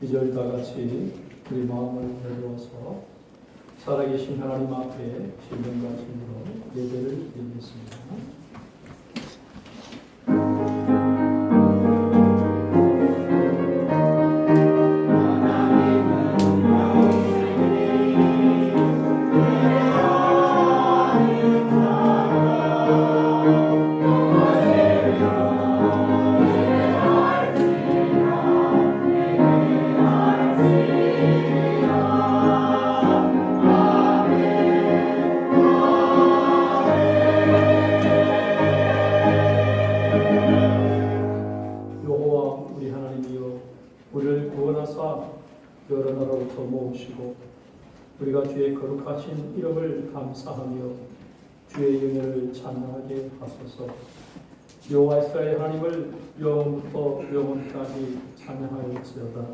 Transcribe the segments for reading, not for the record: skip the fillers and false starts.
이절 다 같이 우리 마음을 내려와서 살아계신 하나님 앞에 신령과 진리로 예배를 드리겠습니다. 여러 나라로부터 모으시고 우리가 주의 거룩하신 이름을 감사하며 주의 영예를 찬양하게 하소서. 여호와 이스라엘 하나님을 영원부터 영원까지 찬양하였지어다.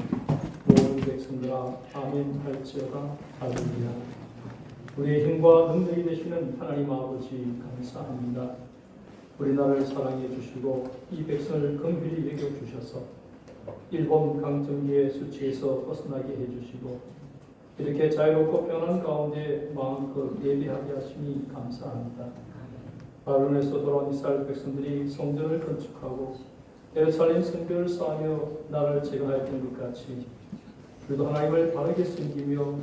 모든 백성들아 아멘 할지어다. 할렐루야. 우리의 힘과 능력이 되시는 하나님 아버지 감사합니다. 우리나라를 사랑해 주시고 이 백성을 긍휼히 여겨 주셔서 일본 강점기의 수치에서 벗어나게 해주시고 이렇게 자유롭고 평안한 가운데 마음껏 예배하게 하시니 감사합니다. 바벨론에서 돌아온 이스라엘 백성들이 성전을 건축하고 예루살렘 성벽을 쌓으며 나라를 제거하였던 것 같이 우리도 하나님을 바르게 섬기며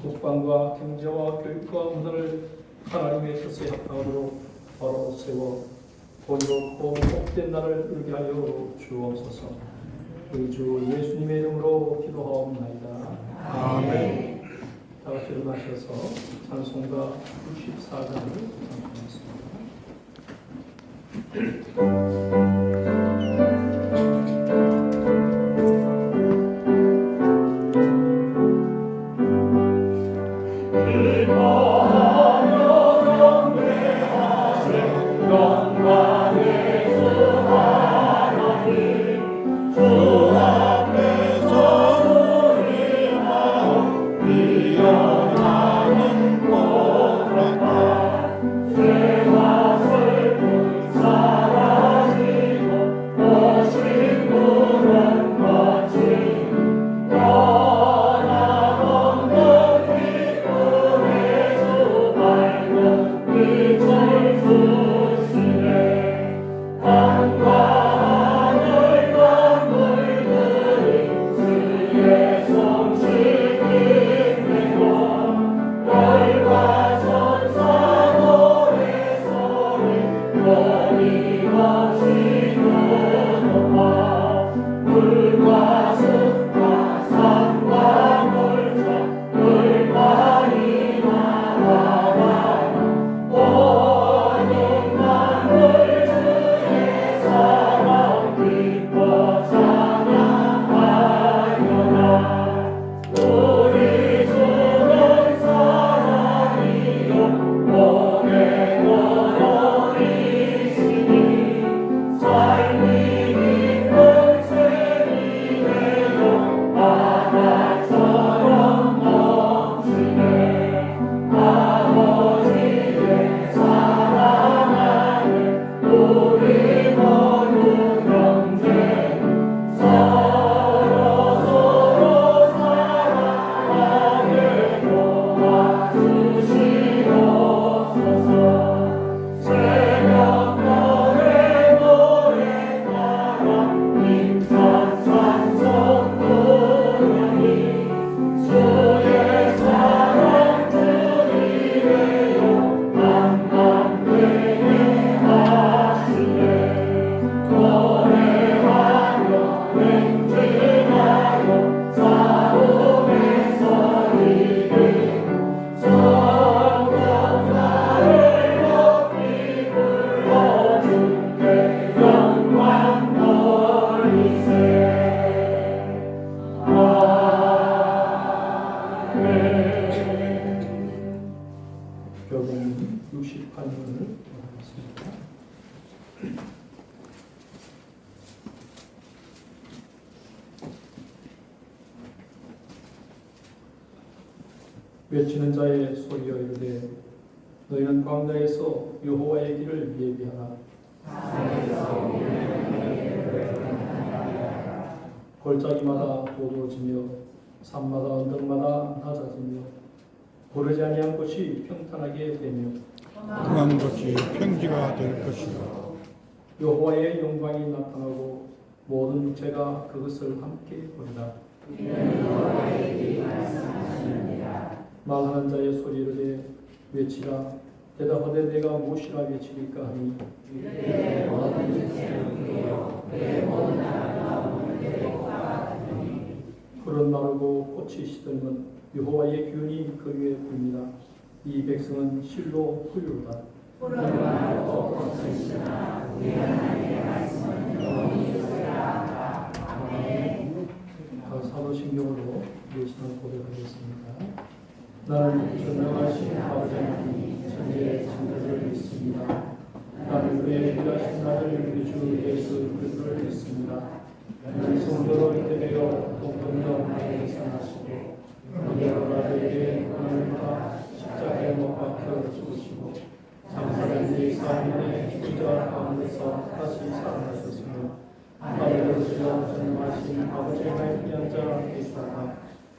국방과 경제와 교육과 문화를 하나님의 뜻의 합당으로 바로 세워 본의롭고 복된 나라를 이루게 하여 주옵소서. 우리 주 예수님의 이름으로 기도하옵나이다. 아멘. 다 같이 일어나셔서 찬송가 94장을 찬송하겠습니다. 외치는 자의 소리여 이르되 너희는 광야에서 여호와의 길을 예비하라. 골짜기마다 도도해지며 산마다 언덕마다 낮아지며 고르지 아니한 곳이 평탄하게 되며 강한 것이 평지가 될 것이다. 여호와의 영광이 나타나고 모든 육체가 그것을 함께 보리라. 말하는 자의 소리를 외치라. 대답하되 내가 무엇이라 외치리까 하니 푸른 마르고 꽃이 시들면 여호와의 기운이 그 위에 붑니다. 이 백성은 실로 훌륭하다. 사도신경으로 예시를 고백하겠습니다. 나는 전능하신 아버지 하나님 천지의 창조를 믿습니다. 나는 그의 귀하신 아들 우리 주 예수 그리스도를 믿습니다. 나는 성도로 인되되어 동정녀 하나님을 사랑하시고 그의 아들에게 하나님과 십자가에 못 박혀 죽으시고 장사된 지 4일에 죽자 가운데서 다시 살아나셨으며 하늘에서 전능하신 아버지 하나님의 앉아 계시다가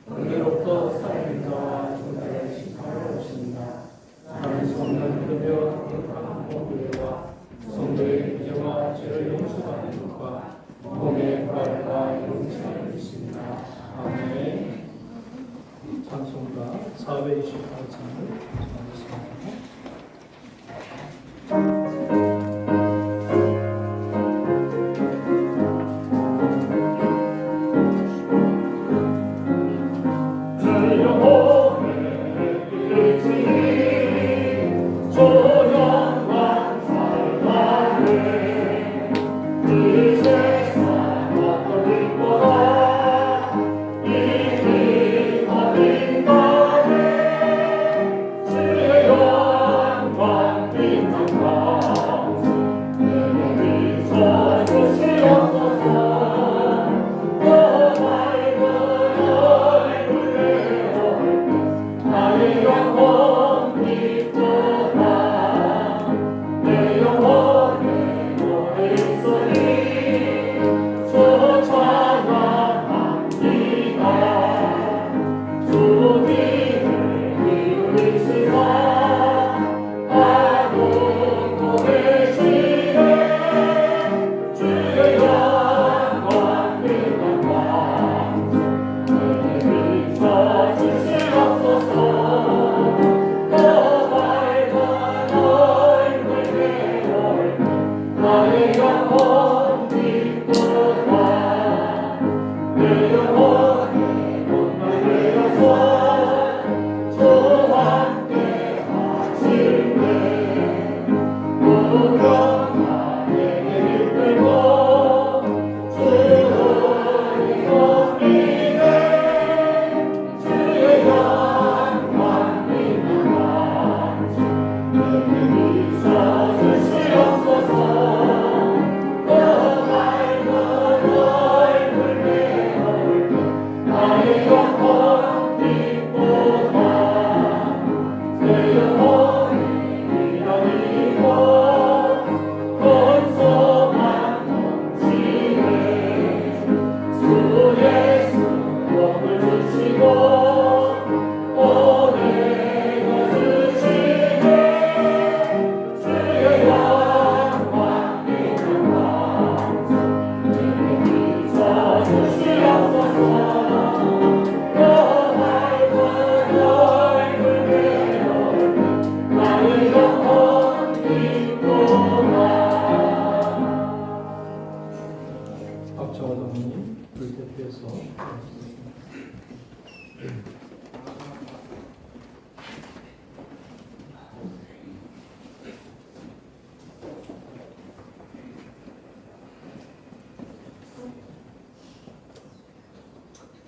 그로부터 살아있는 자와 죽은 자를 심판하러 오십니다. 나는 성령을 믿으며 거룩한 공교회와 성도의 구제와 죄를 용서받는 것과 몸의 부활과 영생을 믿습니다. 아멘. 찬송가 428장을唱하겠습니다.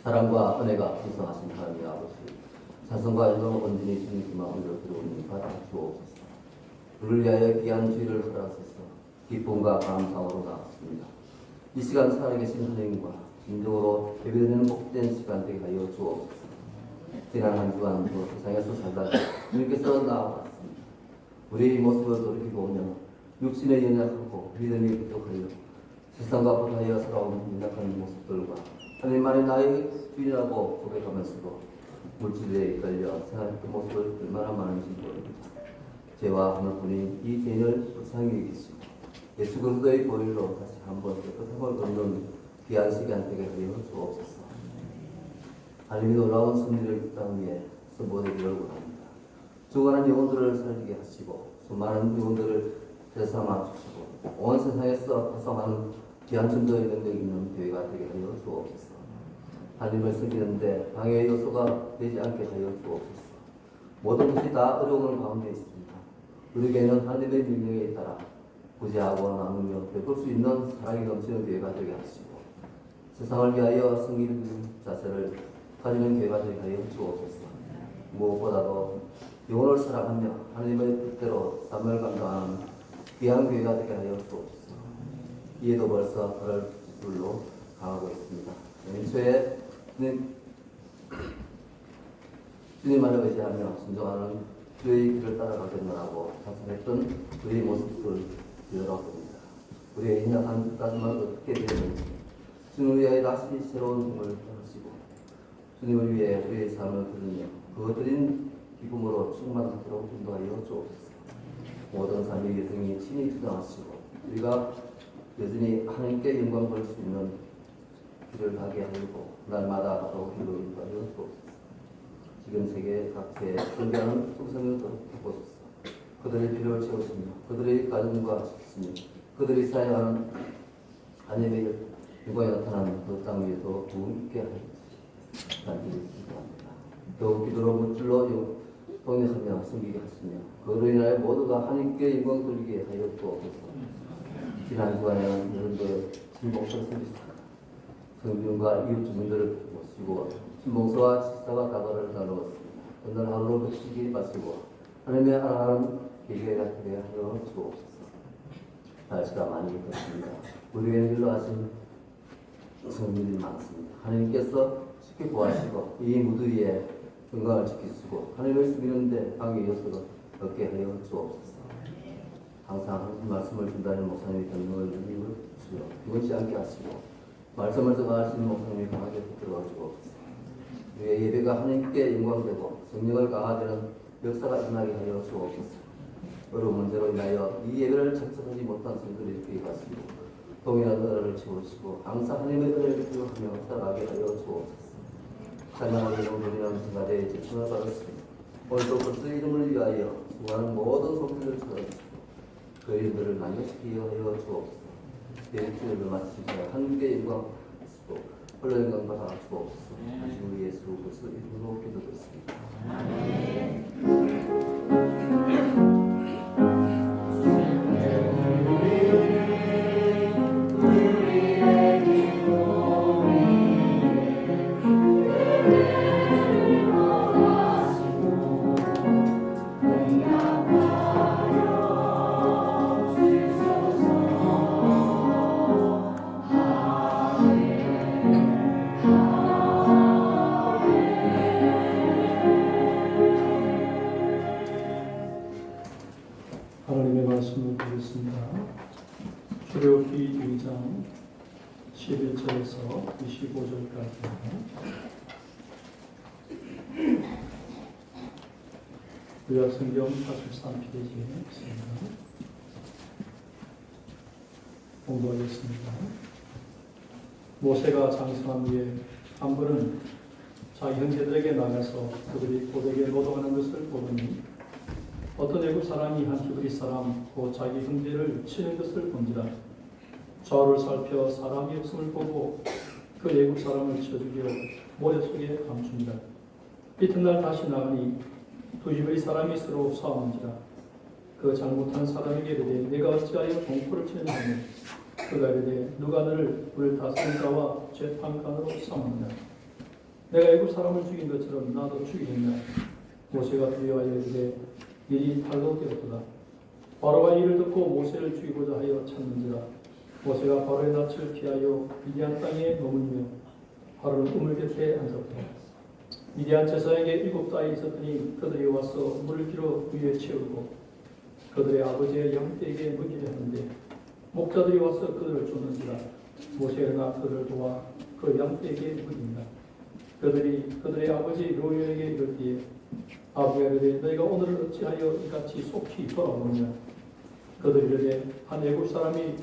사랑과 은혜가 기성하신 하나님 아버지, 자성과 영광을 온전히 주님 마음으로 들어오니 받아 주옵소서. 그를 위하여 귀한 주의를 허락하소서. 기쁨과 감사로 나왔습니다. 이 시간 살아계신 하나님과 진정으로 예배드리는 복된 시간 되게 하여 주옵소서. 지난 한 주간 세상에서 살다가 주님께서 나아왔습니다. 우리의 모습을 돌이켜보며 육신의 연약하고 믿음이 부족하여 세상과 분하여 살아온 연약한 모습들과 하나님만이 나의 주인이라고 고백하면서도 물질에 이끌려 생활했던 모습을 얼마나 많은지 모릅니다. 죄와 하늘뿐인 이 죄인을 불쌍히 여기시고 예수 그리스도의 보혈로 다시 한번 깨끗함을 얻는 귀한 시간 되게 하여 주옵소서. 하나님이 놀라운 승리를 이 땅 위에 선보내기를 원합니다. 죽어가는 영혼들을 살리게 하시고 수많은 영혼들을 되삼아 주시고 온 세상에서 파송하는 귀한 전도의 능력 있는 교회가 되게 하여 주옵소서. 하나님을 섬기는데 방해의 요소가 되지 않게 하여 주옵소서. 모든 것이 다 어려운 가운데 있습니다. 우리에게는 하나님의 명령에 따라 구제하고 나누며 베풀 수 있는 사랑이 넘치는 교회가 되게 하시고 세상을 위하여 섬기는 자세를 가지는 교회가 되게 하여 주옵소서. 무엇보다도 영혼을 사랑하며 하나님의 뜻대로 삶을 감당하는 귀한 교회가 되게 하여 주옵소서. 이에도 벌써 그럴 줄로 강하고 있습니다. 애초에 주님만을 의지하며 순종하는 주의 길을 따라가겠노라고 작성했던 우리의 모습을 되돌아봅니다. 우리의 희낙한 가슴은 어떻게 되는지 주님을 위하여 다시 새로운 힘을 하시고 주님을 위해 우리의 삶을 드리며 그 드린 기쁨으로 충만하도록 인도하여 주옵소서. 모든 삶의 여정이 친히 주장하시고 우리가 여전히 하나님께 영광 벌 수 있는 길을 가게 하고 날마다 바로 길로 인도하여 주옵소서. 지금 세계 각지에 존재하는众성을 보소서. 그들의 필요를 채우시며 그들의 가정과 식수며 그들이 사용하는 하나님의 영광이 나타나는 그 땅 위에도 부흥 있게 하여 간절히 기도합니다. 더욱 기도로 물질로 동역하며 섬기게 하시며 그로 인하여 모두가 하나님께 영광 돌리게 하여 주옵소서. 지난 주간에는 여러분들 신봉사 서비스 성균과 이웃 주민들을 모시고 신봉사와 식사와 다과를 나누었습니다. 오늘 하루로 그치기 마치고 하나님의 하나님 계획에 하여 주옵소서. 날씨가 많이 덥습니다. 우리에게 일로 하신 성민들이 많습니다. 하나님께서 쉽게 구하시고 이 무드 위에 건강을 지키시고 하나님을 섬기는데 방해 요소가 없게 하여 주옵소서. 항상 하나님 말씀을 준다는 목사님의 권능을 누리고 주시어 비곤치 않게 하시고 말씀을 전하시는 목사님이 강하게 붙들어 주옵소서. 우리의 예배가 하나님께 영광되고 성령을 강화되는 역사가 일어나게 하여 주옵소서. 어려운 문제로 인하여 이 예배를 참석하지 못한 성도들이 되게 하시고 동일한 은혜를 채우시고 항상 하나님의 은혜를 기억하며 살아가게 하여 주옵소서. 찬양하는 영혼들이라는 생각에 집중을 받았습니다. 오늘도 그리스도의 이름을 위하여 수고하는 모든 손길을 찾아주시고 그 일들을 만족시키게 하여 주옵소서. 예배를 마치자 하나님께 영광하시고 홀로 영광 받아 주옵소서. 다시 우리 예수 그리스도 이름으로 기도드렸습니다. 하나님의 말씀을 드리겠습니다. 출애굽기 2장 11절에서 25절까지입니다. 구약성경 83페이지에 있습니다. 공부하겠습니다. 모세가 장성한 후에 함부는 자기 형제들에게 나가서 그들이 고되게 노동하는 것을 보더니 어떤 애굽 사람이 한 히브리 사람 곧 자기 형제를 치는 것을 본지라. 좌우를 살펴 사람이 없음을 보고 그 애굽 사람을 쳐 죽여 모래 속에 감춥니다. 이튿날 다시 나가니 두 히브리 사람이 서로 싸우는지라. 그 잘못한 사람에게 이르되 내가 어찌하여 동포를 치느냐 하며 그가 이르되 누가 너를 우리를 다스린 자와 재판관으로 삼았느냐. 내가 애굽 사람을 죽인 것처럼 나도 죽이겠냐. 모세가 두려워하여 이르되 일이 발로 되었도다. 바로가 이를 듣고 모세를 죽이고자 하여 찾는지라. 모세가 바로의 낯을 피하여 미디안 땅에 머물며 바로는 우물 곁에 앉았다. 미디안 제사장에게 7딸이 있었더니 그들이 와서 물을 길어 위에 채우고 그들의 아버지의 양떼에게 먹이려 하는데 목자들이 와서 그들을 쫓는지라. 모세가 그들을 도와 그 양떼에게 물입니다. 그들의 아버지 르우엘에게 이르기에 아버지가 이르되 너희가 오늘 어찌하여 이같이 속히 돌아오느냐. 그들이 이르되 한 애굽 사람이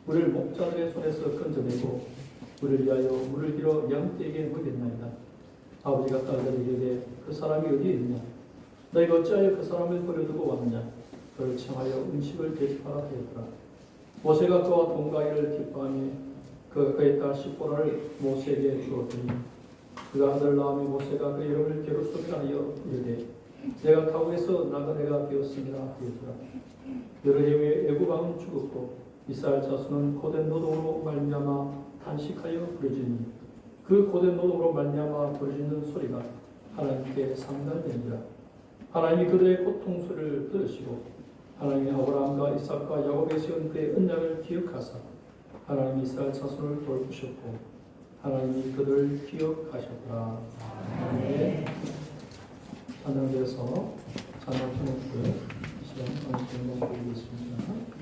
우리를 목자들의 손에서 건져내고 우리를 위하여 물을 길어 양떼에게 물였나이다. 아버지가 딸들에게 이르되 그 사람이 어디에 있느냐. 너희가 어찌하여 그 사람을 버려두고 왔느냐. 그를 청하여 음식을 대접하라 하였더라. 모세가 그와 동가이를 기뻐하니 그의 딸 시포라를 모세에게 주었더니 그가 아들 낳음에 모세가 그 이름을 게르솜이라 하여 이르되 내가 타국에서 나간 애가 되었습니다 하였더라. 여러 해 후에 애굽 왕은 죽었고 이스라엘 자손은 고된 노동으로 말미암아 탄식하여 부르짖니 그 고된 노동으로 말미암아 부르짖는 소리가 하나님께 상달되니라. 하나님이 그들의 고통 소리를 들으시고 하나님이 아브라함과 이삭과 야곱에 세운 그의 언약을 기억하사 하나님이 이스라엘 자손을 돌보셨고 하나님이 그들을 기억하셨더라. 아멘. 찬양대에서 찬양 통역부에 시간 말씀 드리겠습니다.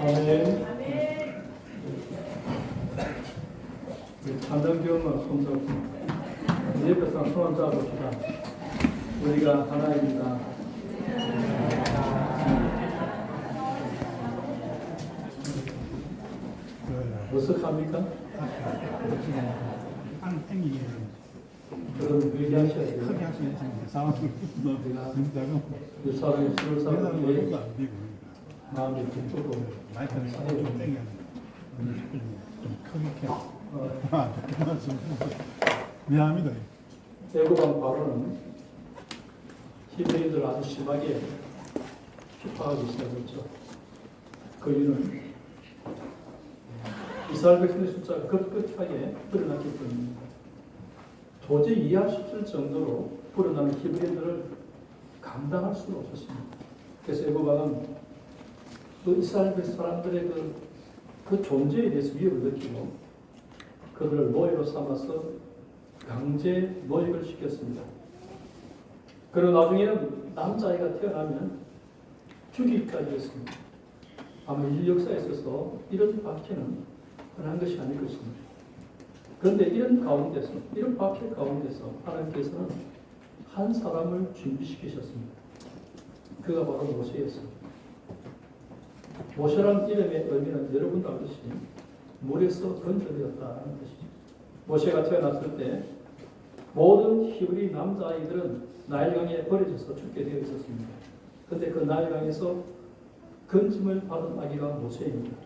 아멘. 찬정교만 손잡고 우리 옆에 사람 손 잡아봅시다. 우리가 하나입니다. 어색합니까? 안 땡기게 그럼 얘기하셔야 돼요. 크게 하시는 상황 내가 진짜로 그 사람이 술 사람이 그래도 안 되고 마음이 기쁘고 마이크를 좀 땡겨 좀 크게 켜 미안합니다. 애고방 바로는 히브리인들 아주 심하게 핍박하기 시작했죠. 그 이유는 이스라엘 백성의 숫자가 급격하게 불어났기 때문입니다. 도저히 이해할 수 없을 정도로 불어나는 히브리인들을 감당할 수가 없었습니다. 그래서 애고방은 그 이스라엘 백 사람들의 그 존재에 대해서 위협을 느끼고 그들을 노예로 삼아서 강제 노역을 시켰습니다. 그리고 나중에는 남자아이가 태어나면 죽이기까지 했습니다. 아마 인류 역사에 있어서 이런 박해는 흔한 것이 아닐 것입니다. 그런데 이런 가운데서, 이런 박해 가운데서 하나님께서는 한 사람을 준비시키셨습니다. 그가 바로 모세였습니다. 모세라는 이름의 의미는 여러분도 알듯이 물에서 건져내었다는 것이죠. 모세가 태어났을 때 모든 히브리 남자아이들은 나일강에 버려져서 죽게 되어 있었습니다. 그런데 그 나일강에서 건짐을 받은 아기가 모세입니다.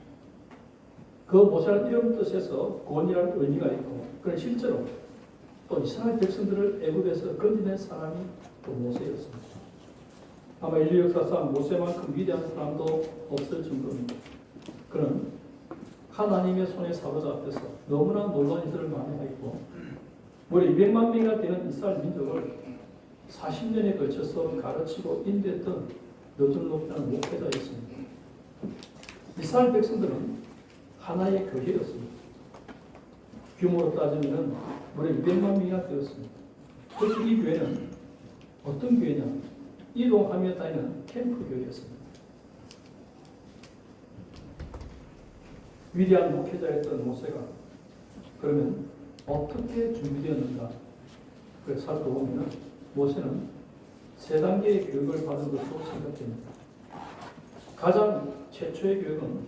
그 모세라는 이름 뜻에서 구원이라는 의미가 있고, 그런 실제로 또 이스라엘 백성들을 애굽에서 건져낸 사람이 또 모세였습니다. 아마 인류 역사상 모세만큼 위대한 사람도 없을 정도입니다. 그는 하나님의 손에 사로잡혀서 너무나 놀라운 일들을 많이 하였고, 무려 200만 명이나 되는 이스라엘 민족을 40년에 걸쳐서 가르치고 인도했던 요즘 높이는 목회자였습니다. 이스라엘 백성들은 하나의 교회였습니다. 규모로 따지면 무려 200만 명이나 되었습니다. 특히 이 교회는 어떤 교회냐? 이동하며 다니는 캠프 교회였습니다. 위대한 목회자였던 모세가 그러면 어떻게 준비되었는가? 그래서 살펴보면 모세는 세 단계의 교육을 받은 것으로 생각됩니다. 가장 최초의 교육은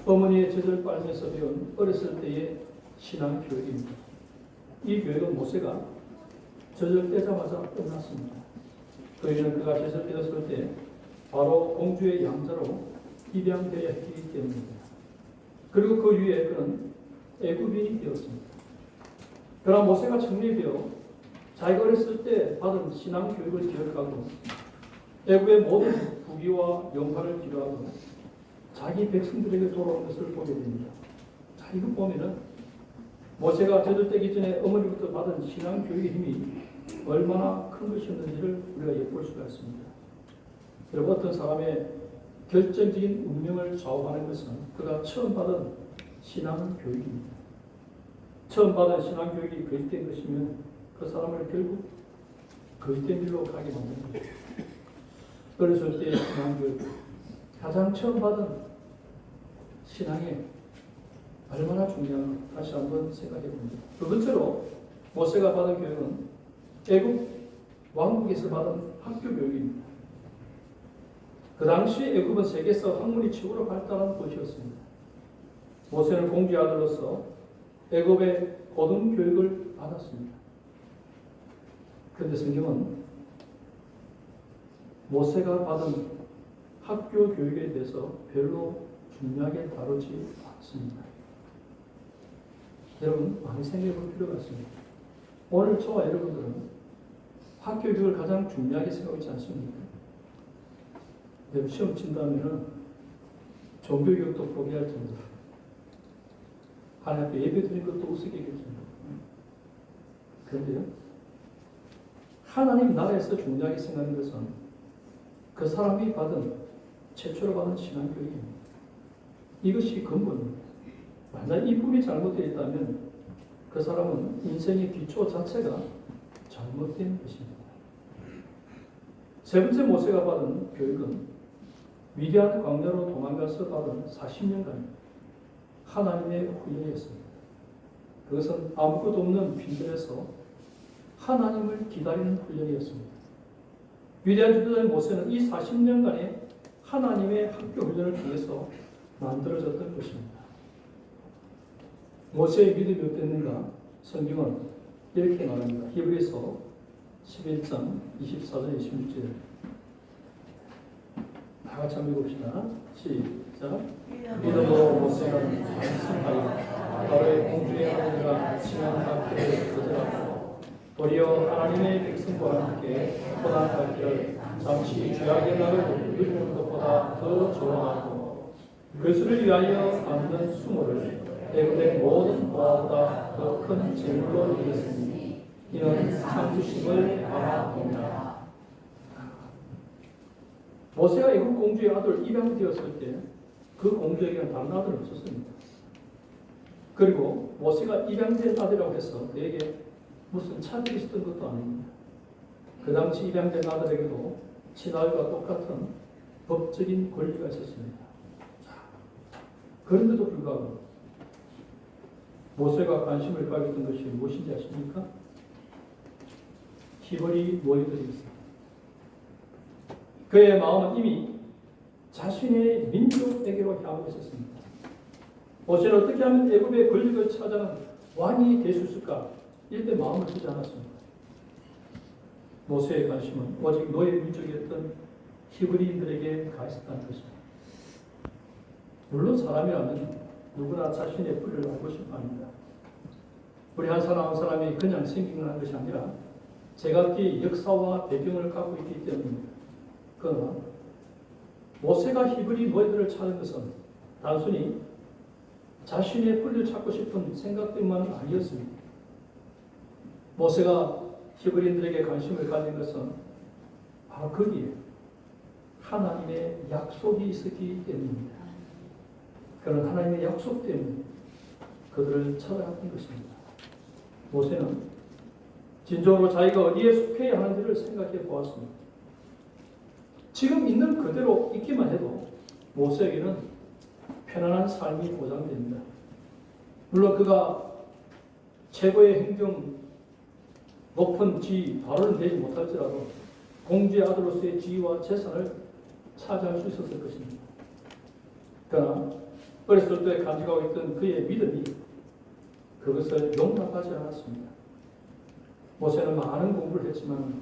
어머니의 젖을 빨면서 배운 어렸을 때의 신앙 교육입니다. 이 교육은 모세가 젖을 떼자마자 끝났습니다. 그 이유는 그가 젖을 떼었을 때 바로 공주의 양자로 입양되어야 했기 때문입니다. 그리고 그 이후에 그는 애굽인이 되었습니다. 그러나 모세가 청리되어 자기가 어렸을 때 받은 신앙 교육을 기억하고 애굽의 모든 부귀와 영화를 기도하고 자기 백성들에게 돌아온 것을 보게 됩니다. 자, 이거 보면은 모세가 젖을 떼기 전에 어머니부터 받은 신앙 교육의 힘이 얼마나 큰 것이었는지를 우리가 엿볼 수가 있습니다. 여러분, 어떤 사람의 결정적인 운명을 좌우하는 것은 그가 처음 받은 신앙 교육입니다. 처음 받은 신앙 교육이 거짓된 것이면 그 사람을 결국 거짓된 길로 가게 만듭니다. 어렸을 때의 신앙 교육, 가장 처음 받은 신앙에 얼마나 중요한가 다시 한번 생각해 봅니다. 두 번째로 모세가 받은 교육은 애굽 왕국에서 받은 학교 교육입니다. 그 당시 애굽은 세계에서 학문이 최고로 발달한 곳이었습니다. 모세는 공주의 아들로서 애굽의 고등 교육을 받았습니다. 그런데 성경은 모세가 받은 학교 교육에 대해서 별로 중요하게 다루지 않습니다. 여러분, 많이 생각해 볼 필요가 있습니다. 오늘 저와 여러분들은 학교 교육을 가장 중요하게 생각하고 있지 않습니까? 여러분, 시험 친다면은 종교교육도 포기할 정도로 하나님 앞에 예배 드리는 것도 우습게 여길 정도로. 그런데요, 하나님 나라에서 중요하게 생각하는 것은 그 사람이 받은 최초로 받은 신앙교육입니다. 이것이 근본입니다. 만약 이 부분이 잘못되어 있다면 그 사람은 인생의 기초 자체가 잘못된 것입니다. 세 번째 모세가 받은 교육은 위대한 광야로 도망가서 받은 40년간 하나님의 훈련이었습니다. 그것은 아무것도 없는 빈들에서 하나님을 기다리는 훈련이었습니다. 위대한 지도자인 모세는 이 40년간의 하나님의 학교 훈련을 통해서 만들어졌던 것입니다. 모세의 믿음이 어땠는가? 성경은 이렇게 말합니다. 히브리서 11장 24절 26절 다 같이 한번 읽읍시다. 시작. 믿음으로 모세는 말씀하여 바로의 공주의 아내가 친한 학교를 거절하고 도리어 하나님의 백성과 함께 고난할 길을 잠시 죄악의 낙을 누리는 것보다 더 좋아하고 그것을 위하여 받는 수모를 애굽의 모든 보화보다 더 큰 재물로 이겼으니 이는 상주심을 알아보냐. 모세가 애굽 공주의 아들 입양되었을 때 그 공주에게는 다른 아들은 없었습니다. 그리고 모세가 입양된 아들이라고 해서 그에게 무슨 차별이 있었던 것도 아닙니다. 그 당시 입양된 아들에게도 친아들과 똑같은 법적인 권리가 있었습니다. 그런데도 불구하고 모세가 관심을 가졌던 것이 무엇인지 아십니까? 히브리 노예들이었습니다. 그의 마음은 이미 자신의 민족에게로 향하고 있었습니다. 모세는 어떻게 하면 애굽의 권력을 찾아가는 왕이 될 수 있을까? 이때 마음을 쓰지 않았습니다. 모세의 관심은 오직 노예 민족이었던 히브리인들에게 가 있었다는 것입니다. 물론 사람이라면 누구나 자신의 뿌리를 알고 싶어 합니다. 우리 한 사람 한 사람이 그냥 생기는 것이 아니라 제각기 역사와 배경을 갖고 있기 때문입니다. 그러나 모세가 히브리 노예들을 찾은 것은 단순히 자신의 뿌리를 찾고 싶은 생각 때문은 아니었습니다. 모세가 히브리인들에게 관심을 가진 것은 바로 거기에 하나님의 약속이 있었기 때문입니다. 그런 하나님의 약속 때문에 그들을 찾아갔던 것입니다. 모세는 진정으로 자기가 어디에 속해야 하는지를 생각해 보았습니다. 지금 있는 그대로 있기만 해도 모세에게는 편안한 삶이 보장됩니다. 물론 그가 최고의 행정 높은 지위, 바로는 되지 못할지라도 공주의 아들로서의 지위와 재산을 차지할 수 있었을 것입니다. 그러나 어렸을 때 간직하고 있던 그의 믿음이 그것을 용납하지 않았습니다. 모세는 많은 공부를 했지만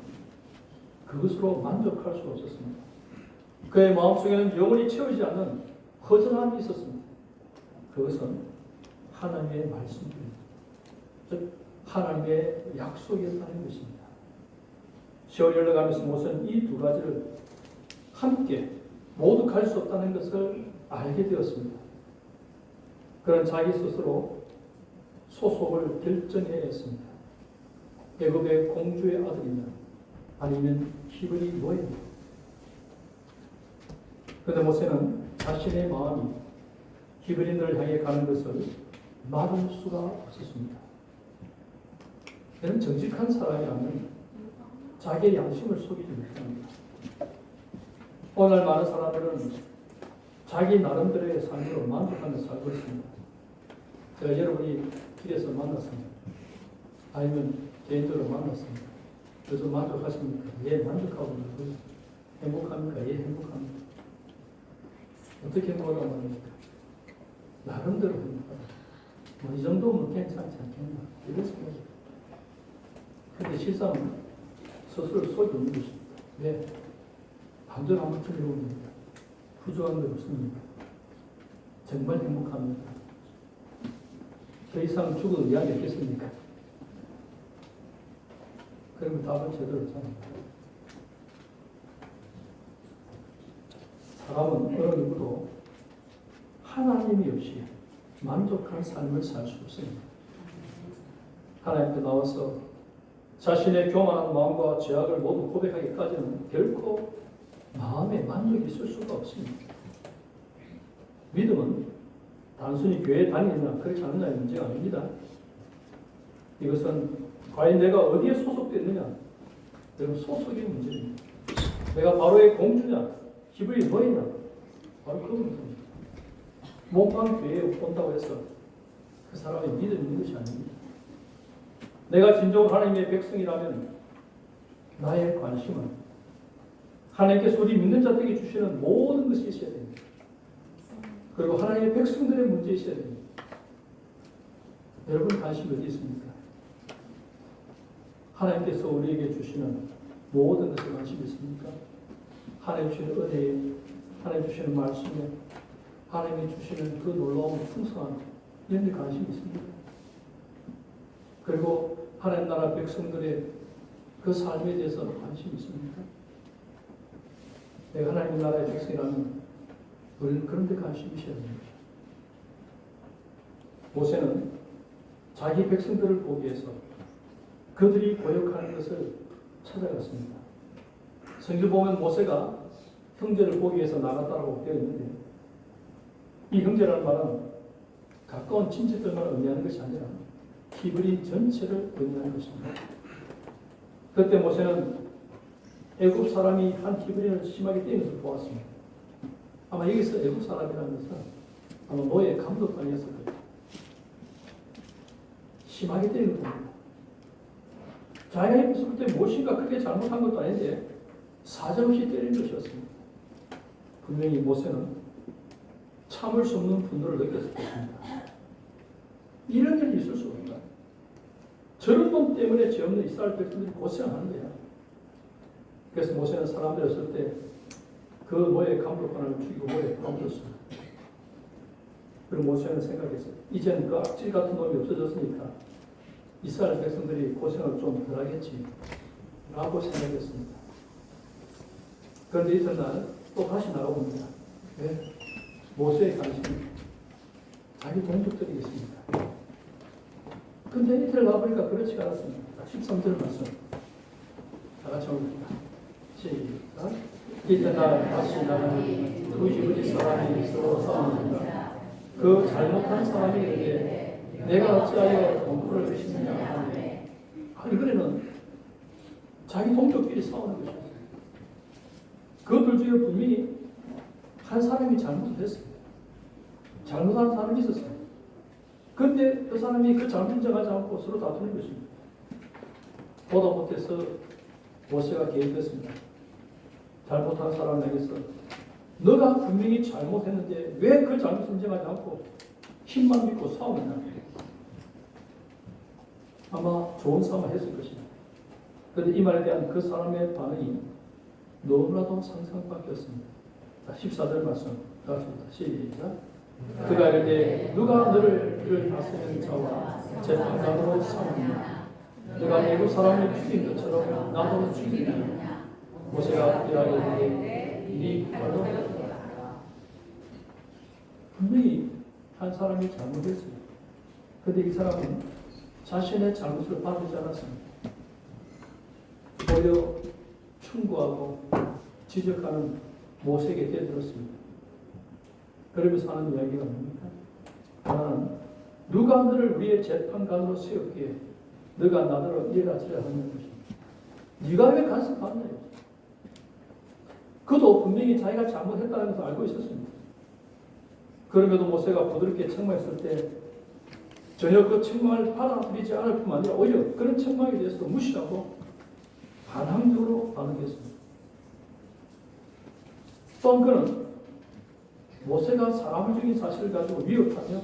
그것으로 만족할 수 없었습니다. 그의 마음속에는 영원히 채우지 않는 허전함이 있었습니다. 그것은 하나님의 말씀입니다. 즉 하나님의 약속이었다는 것입니다. 세월이 흘러가면서 모세는 이 두 가지를 함께 모두 갈 수 없다는 것을 알게 되었습니다. 그런 자기 스스로 소속을 결정해야 했습니다. 애굽의 공주의 아들이냐 아니면 히브리 노예냐. 그런데 모세는 자신의 마음이 히브리인들을 향해 가는 것을 막을 수가 없었습니다. 그는 정직한 사람이라면 자기의 양심을 속이지 못합니다. 오늘 많은 사람들은 자기 나름대로의 삶으로 만족하며 살고 있습니다. 제가 여러분이 길에서 만났습니다. 아니면 개인적으로 만났습니다. 그래서 만족하십니까? 예, 만족하고 있는 행복합니까? 예, 행복합니다. 어떻게 행복하다고 말합니까? 나름대로 행복하다. 뭐 이 정도면 괜찮지 않겠나? 이런 생각입니다. 그런데 실상은 스스로를 속이는 것입니다. 왜? 반전 한번 틀려봅니다. 부족한 게 없습니다. 정말 행복합니다. 더 이상 죽을 이야기 있겠습니까? 그러면 답은 제대로 없잖아요. 사람은 어느 누구도 하나님이 없이 만족한 삶을 살 수 없습니다. 하나님께 나와서 자신의 교만한 마음과 죄악을 모두 고백하기까지는 결코 마음에 만족이 있을 수가 없습니다. 믿음은 단순히 교회에 다니느냐 그렇지 않느냐의 문제가 아닙니다. 이것은 과연 내가 어디에 소속됐느냐, 여러분 소속의 문제입니다. 내가 바로의 공주냐, 히브리 노예냐, 바로 그분입니다. 몸만 교회에 온다고 해서 그 사람이 믿음 있는 것이 아닙니다. 내가 진정으로 하나님의 백성이라면 나의 관심은 하나님께서 우리 믿는 자들에게 주시는 모든 것이 있어야 됩니다. 그리고 하나님의 백성들의 문제에 있어야 됩니다. 여러분 관심이 어디 있습니까? 하나님께서 우리에게 주시는 모든 것에 관심이 있습니까? 하나님 주시는 은혜에, 하나님 주시는 말씀에, 하나님이 주시는 그 놀라운 풍성한 이런 데 관심이 있습니다. 그리고 하나님 나라 백성들의 그 삶에 대해서 관심이 있습니까? 내가 하나님 나라의 백성이라면 우리는 그런 데 관심이 있어야 됩니다. 모세는 자기 백성들을 보기 위해서 그들이 고역하는 것을 찾아갔습니다. 성경을 보면 모세가 형제를 보기 위해서 나갔다고 되어 있는데 이 형제라는 말은 가까운 친척들만 의미하는 것이 아니라 히브리 전체를 의미하는 것입니다. 그때 모세는 애굽 사람이 한 히브리를 심하게 때린 것을 보았습니다. 아마 여기서 애굽 사람이라는 것은 아마 노예 감독관이었을 거예요. 심하게 때린 겁니다. 자기가 입었을 때 무엇인가 크게 잘못한 것도 아닌데 사정없이 때린 것이었습니다. 분명히 모세는 참을 수 없는 분노를 느꼈을 것입니다. 이런 일이 있을 수 없다. 저런 놈 때문에 죄 없는 이스라엘 백성들이 고생하는 거야. 그래서 모세는 사람들이 없을 때 그 노예 감독관을 죽이고 모에 던졌습니다. 그리고 모세는 생각했어요. 이제는 그 악질 같은 놈이 없어졌으니까 이스라엘 백성들이 고생을 좀 덜 하겠지 라고 생각했습니다. 그런데 이튿날 또 다시 나가봅니다. 왜? 모세의 관심이 자기 동족들이겠습니다. 근데 이틀 나보니까 그렇지가 않았습니다. 13절 말씀 다 같이 읽읍니다. 시작. 이튿날 다시 나가니 두 히브리 사람이 서로 싸우니라. 그 잘못한 사람이 이르되 내가 어찌하여 동포를 치느냐 하되 이번에는 자기 동족끼리 싸우는 것이었어요. 그들 중에 분명히 한 사람이 잘못을 했어요. 잘못한 사람이 있었어요. 그런데 그 사람이 그 잘못 인정하지 않고 서로 다투는 것입니다. 보다 못해서 모세가 개입했습니다. 잘못한 사람에게서 너가 분명히 잘못했는데 왜 그 잘못을 인정하지 않고 힘만 믿고 싸우느냐. 아마 좋은 싸움을 했을 것입니다. 그런데 이 말에 대한 그 사람의 반응이 너무나도 상상 밖이었습니다. 14절 말씀 나왔습니다. 시작. 그가 이르되 누가 너를 다스리는 자와 재판관으로 삼느냐. 너가 애굽 사람을 죽인 것처럼 나도 죽이느냐. 모세가 대하여 이르되 네 말로 분명히 한 사람이 잘못했어요. 그런데 이 사람은 자신의 잘못을 받지 않았습니다. 오히려 충고하고 지적하는 모세에게 대들었습니다. 그러면서 하는 이야기가 뭡니까? 하나는 누가 너를 우리의 재판관으로 세웠기에 너가 나더러 이래라 저래라 하는 것입니다. 네가 왜 간섭하느냐. 그도 분명히 자기가 잘못했다는 것을 알고 있었습니다. 그럼에도 모세가 부드럽게 책망했을 때 전혀 그 책망을 받아들이지 않을 뿐만 아니라 오히려 그런 책망에 대해서 무시하고 반항적으로 반응했습니다. 또한 그는 모세가 사람을 죽인 사실을 가지고 위협하며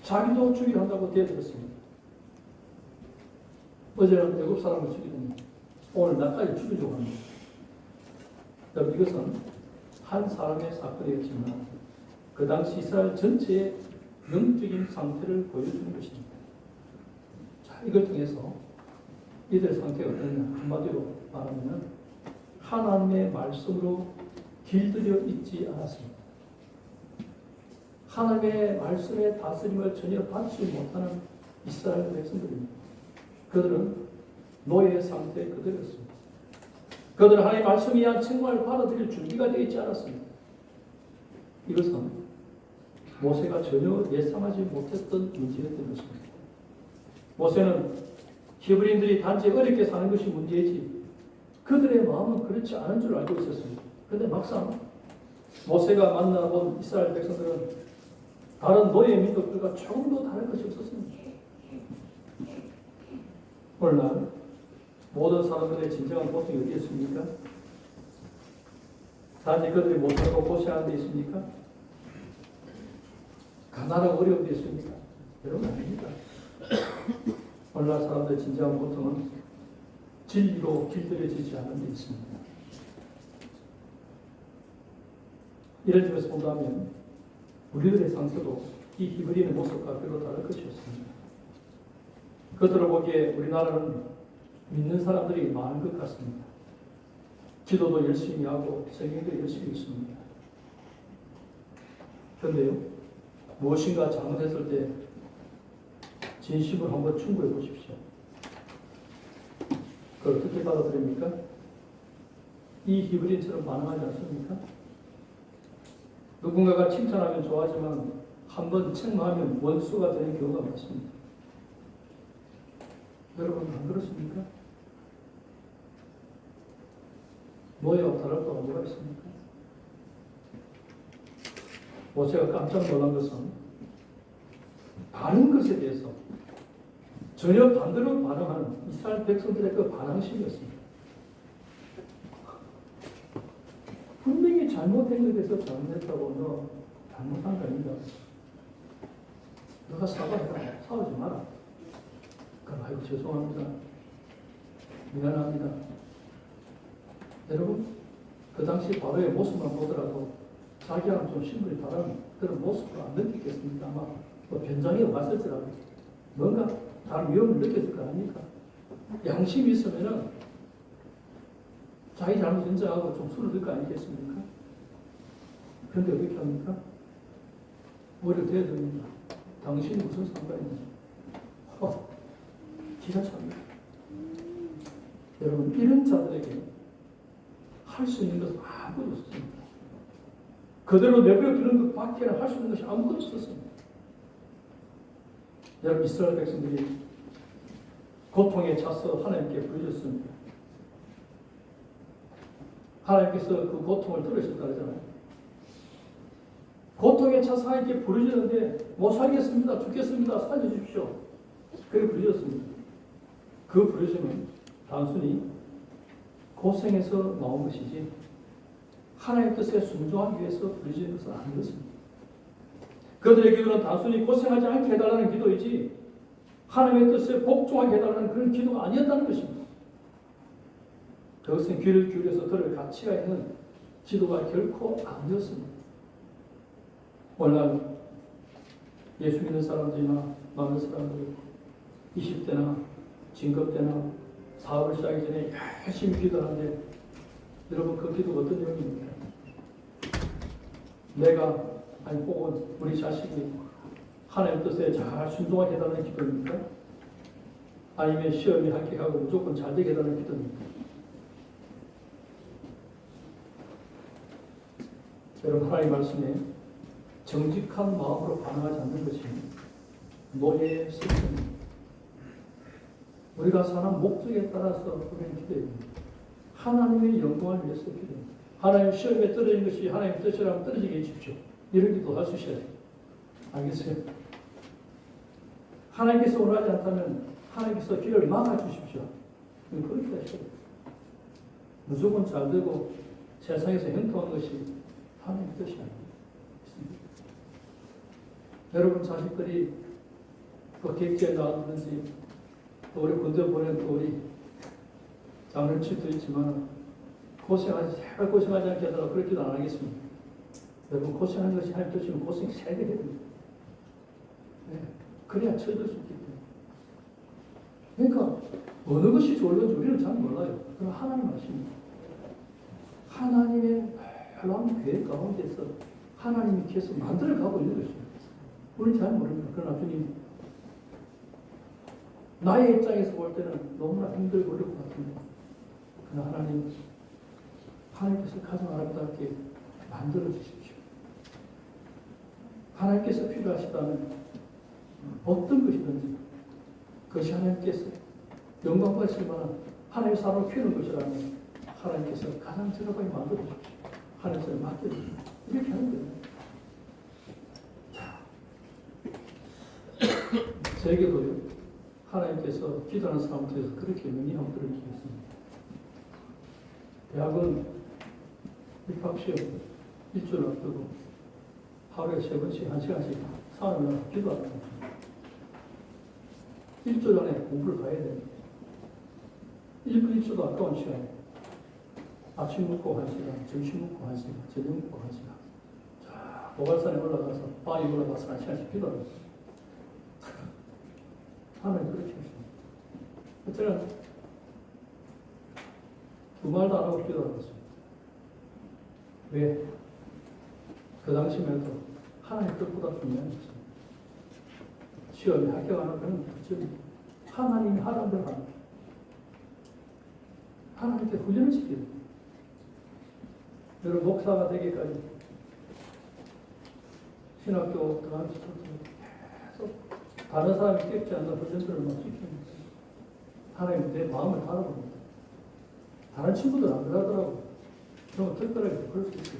자기도 죽이려 한다고 대들었습니다. 어제는 애굽 사람을 죽이더니 오늘 나까지 죽이려고 합니다. 여러분 이것은 한 사람의 사건이었지만 그 당시 이스라엘 전체의 영적인 상태를 보여주는 것입니다. 자, 이걸 통해서 이들의 상태가 어떠냐 한마디로 말하면 하나님의 말씀으로 길들여 있지 않았습니다. 하나님의 말씀의 다스림을 전혀 받지 못하는 이스라엘 백성들입니다. 그들은 노예의 상태에 그대로였습니다. 그들은 하나님의 말씀에 의한 책망을 받아들일 준비가 되어 있지 않았습니다. 이것은 모세가 전혀 예상하지 못했던 문제였던 것입니다. 모세는 히브리인들이 단지 어렵게 사는 것이 문제이지 그들의 마음은 그렇지 않은 줄 알고 있었습니다. 그런데 막상 모세가 만나본 이스라엘 백성들은 다른 노예 민족들과 조금도 다를 것이 없었습니다. 오늘날 모든 사람들의 진정한 고통이 어디 있습니까? 단지 그들이 못하고 고생하는 데 있습니까? 가난하고 어려운 데 있습니까? 여러분 아닙니다. 오늘날 사람들의 진정한 고통은 진리로 길들여지지 않은 데 있습니다. 이런 점에서 본다면 우리들의 상태도 이 히브리인의 모습과 별로 다를 것이 없습니다. 그들을 보기에 우리나라는 믿는 사람들이 많은 것 같습니다. 기도도 열심히 하고 성경도 열심히 읽습니다. 그런데요, 무엇인가 잘못했을 때 진심을 한번 충고해 보십시오. 그걸 어떻게 받아들입니까? 이 히브리인처럼 반응하지 않습니까? 누군가가 칭찬하면 좋아하지만 한번 책망하면 원수가 되는 경우가 많습니다. 여러분 안 그렇습니까? 노예와 다를 바가 뭐가 있습니까? 모세가 깜짝 놀란 것은 다른 것에 대해서 전혀 반대로 반응하는 이스라엘 백성들의 그 반항심이었습니다. 분명히 잘못된 것에 대해서 잘못했다고 너 잘못한 거 아닌가? 너가 사과해라. 싸우지 마라. 그럼 아이고 죄송합니다. 미안합니다. 여러분 그 당시 바로의 모습만 보더라도 자기와는 좀 신분이 다른 그런 모습을 안 느끼겠습니까? 아마 뭐 변장에 왔을지라도 뭔가 다른 위험을 느꼈을 거 아닙니까? 양심이 있으면은 자기 잘못 인정하고 좀 술을 들 거 아니겠습니까? 그런데 어떻게 합니까? 오히려 대답입니다. 당신이 무슨 상관이냐? 기가 찹니다. 여러분 이런 자들에게 할 수 있는 것은 아무것도 없습니다. 그대로 내버려 두는 것 밖에는 할 수 있는 것이 아무것도 없었습니다. 여러분 이스라엘 백성들이 고통에 차서 하나님께 부르짖었습니다. 하나님께서 그 고통을 들으셨다 그러잖아요. 고통에 차서 하나님께 부르짖었는데 못 살겠습니다. 죽겠습니다. 살려주십시오. 그렇게 부르짖었습니다. 그 부르짖음은 단순히 고생해서 나온 것이지 하나님의 뜻에 순종하기 위해서 부르짖는 것은 아닌 것입니다. 그들의 기도는 단순히 고생하지 않게 해달라는 기도이지 하나님의 뜻에 복종하게 해달라는 그런 기도가 아니었다는 것입니다. 그것은 귀를 기울여서 들을 가치가 있는 기도가 결코 아니었습니다. 오늘날 예수 믿는 사람들이나 많은 사람들이 20대나 진급대나 사업을 시작하기 전에 열심히 기도하는데 여러분 그 기도가 어떤 내용입니까? 내가 아니 혹은 우리 자식이 하나님 뜻에 잘 순종하게 해달라는 기도입니까? 아니면 시험에 합격하고 무조건 잘 되게 해달라는 기도입니까? 여러분 하나님 말씀에 정직한 마음으로 반응하지 않는 것이 노예의 실천입니다. 우리가 사는 목적에 따라서 우리는 기도합니다. 하나님의 영광을 위해서 기도합니다. 하나님 시험에 떨어진 것이 하나님 뜻이라면 떨어지게 해주십시오. 이런 기도 할 수 있어야 돼요. 알겠어요? 하나님께서 원하지 않다면 하나님께서 길을 막아주십시오. 그렇게 하셔야 돼요. 무조건 잘 되고 세상에서 형통한 것이 하나님의 뜻이 아닙니다. 여러분 자식들이 그 객지에 나왔든지 또 우리 군대 보낸 또 우리 장년치도 있지만 제발 고생하지 않게 하더라도 그렇게도 안 하겠습니다. 여러분 고생하는 것이 하나님 뜻이면 고생 세게 해야 됩니다. 네. 그래야 처해질 수 있기 때문에. 그러니까 어느 것이 좋을는지 우리는 잘 몰라요. 그럼 하나님 말씀입니다. 하나님의 놀라운 계획 가운데서 하나님이 계속 만들어가고 있는 것입니다. 우리는 잘 모릅니다. 그러나 주님 나의 입장에서 볼 때는 너무나 힘들고 어려울 것 같습니다. 그러나 하나님께서 가장 아름답게 만들어 주십시오. 하나님께서 필요하시다면 어떤 것이든지 그것이 하나님께서 영광 받으실 만한 하나님의 사람을 키우는 것이라면 하나님께서 가장 적합하게 만들어 주십시오. 하나님께서 맡겨주십시오. 이렇게 하는 거예요. 저에게도요, 하나님께서 기도하는 사람들에서 그렇게 명령한 분을 기했습니다. 대학은 입학시험 일주일 앞두고 하루에 3번씩 1시간씩 사람을 기도하는 거죠. 일주일 안에 공부를 봐야 됩니다. 1분 1초도 아까운 시간에 아침 먹고 1시간, 점심 먹고 1시간, 저녁 먹고 1시간. 자, 보갈산에 올라가서 바위 올라가서 1시간씩 기도합니다. 하나님 그렇게 하십니다. 저는 2말도 안 하고 기도하고 있습니다. 왜? 그 당시만 해도 하나님 뜻보다 중요한 것입니다. 시험에 합격하는 것은 특징입니다. 하나님이 하라는 대로 하는 거예요. 하나님께 훈련을 시키는 거예요. 여러분 목사가 되기까지 신학교 들어가면서 계속 다른 사람이 깨닫지 않는 훈련들을 막 시키는 거예요. 하나님 내 마음을 알아봅니다. 다른 친구들 안 그러더라고. 그러면 특별하게 그럴 수 있어요.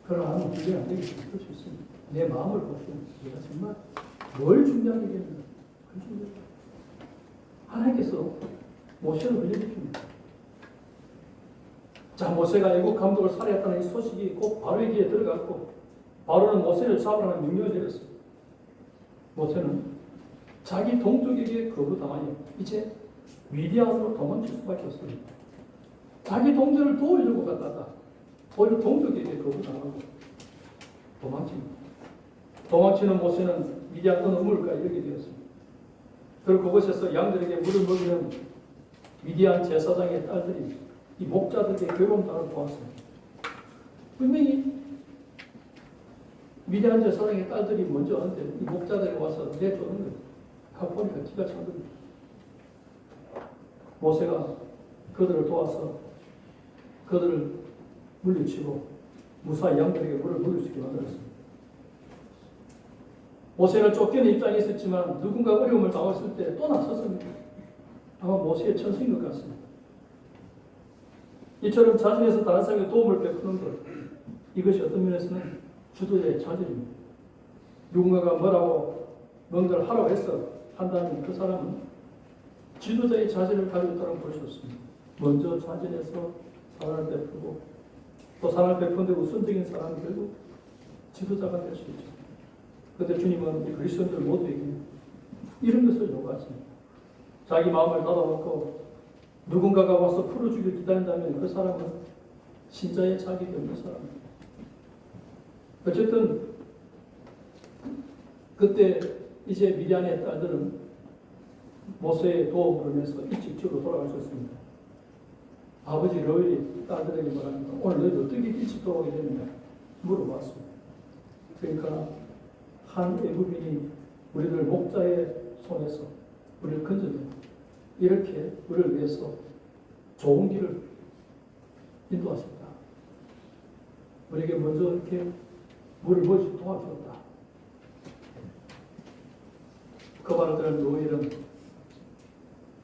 그러나 나는 기대 안 되겠지만 그럴 수 있습니다. 내 마음을 보시면 내가 정말 뭘 중요하게 얘기했는가. 하나님께서 모세를 훈련시킵니다. 자, 모세가 애국 감독을 살해했다는 이 소식이 꼭 바로의 귀에 들어갔고 바로는 모세를 잡으라는 명령을 내렸습니다. 모세는 자기 동족에게 거부당하여 이제 미디안으로 도망칠 수밖에 없습니다. 자기 동족을 도우려고 갔다가 오히려 동족에게 거부당하고 도망칩니다. 도망치는 모세는 미디안 어느 물가에 이르게 되었습니다. 그리고 그곳에서 양들에게 물을 먹이는 미디안 제사장의 딸들이 이 목자들에게 괴로운 땅을 보았습니다. 분명히 미디안 제사장의 딸들이 먼저 왔는데 이 목자들이 와서 내쫓는 거예요. 하고 보니까 기가 찬 겁니다. 모세가 그들을 도와서 그들을 물리치고 무사히 양들에게 물을 먹일 수 있게 만들었습니다. 모세는 쫓기는 입장에 있었지만 누군가 어려움을 당했을 때 또 나섰습니다. 아마 모세의 천성인 것 같습니다. 이처럼 자신에서 다른 사람에게 도움을 베푸는 것, 이것이 어떤 면에서는 주도자의 자질입니다. 누군가가 뭔가를 하라고 해서 한다면 그 사람은 지도자의 자질을 가지고 있다는 볼 수 있습니다. 먼저 자진해서 사랑을 베푸고 또 사랑을 베푸는데 우선적인 사람이 결국 지도자가 될 수 있죠. 그런데 주님은 이 그리스도인들 모두에게 이런 것을 요구하십니다. 자기 마음을 닫아놓고 누군가가 와서 풀어주길 기다린다면 그 사람은 신자의 자격이 없는 사람입니다. 어쨌든 그때 이제 미디안의 딸들은 모세의 도움으로 인해서 일찍 집으로 돌아갈 수 있습니다. 아버지 로엘이 딸들에게 말합니다. 오늘 너희들 어떻게 일찍 돌아오게 됐느냐 물어봤습니다. 그러니까 한 애굽인이 우리를 목자의 손에서 우리를 건져냅니다. 이렇게 우리를 위해서 좋은 길을 인도하셨다. 우리에게 먼저 이렇게 물을 보여주고 도와주었다. 그 말을 들은 로엘은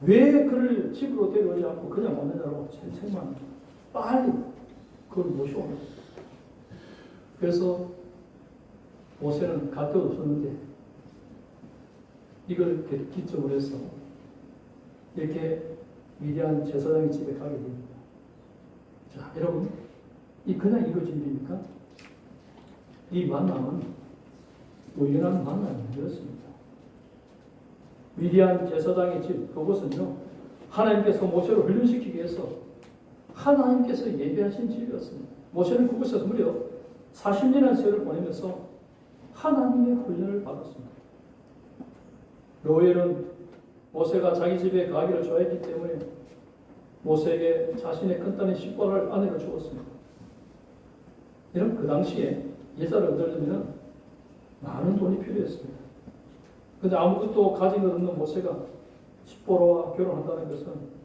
왜 그를 집으로 데려오지 않고 그냥 왔느냐고 책망 빨리 그걸 모셔오는 거예요. 그래서 모세는 갈 데도 없었는데 이걸 기점으로 해서 이렇게 미디안 제사장의 집에 가게 됩니다. 자, 여러분, 이 그냥 이루어진 일입니까? 이 만남은 우연한 만남이 아니었습니다. 미디안 제사장의 집, 그곳은요, 하나님께서 모세를 훈련시키기 위해서 하나님께서 예비하신 집이었습니다. 모세는 그곳에서 무려 40년의 세월을 보내면서 하나님의 훈련을 받았습니다. 로엘은 모세가 자기 집에 가기를 좋아했기 때문에 모세에게 자신의 큰딸인 십보라를 아내로 주었습니다. 이런 그 당시에 여자를 얻으려면 많은 돈이 필요했습니다. 그런데 아무것도 가진 것 없는 모세가 십보라와 결혼한다는 것은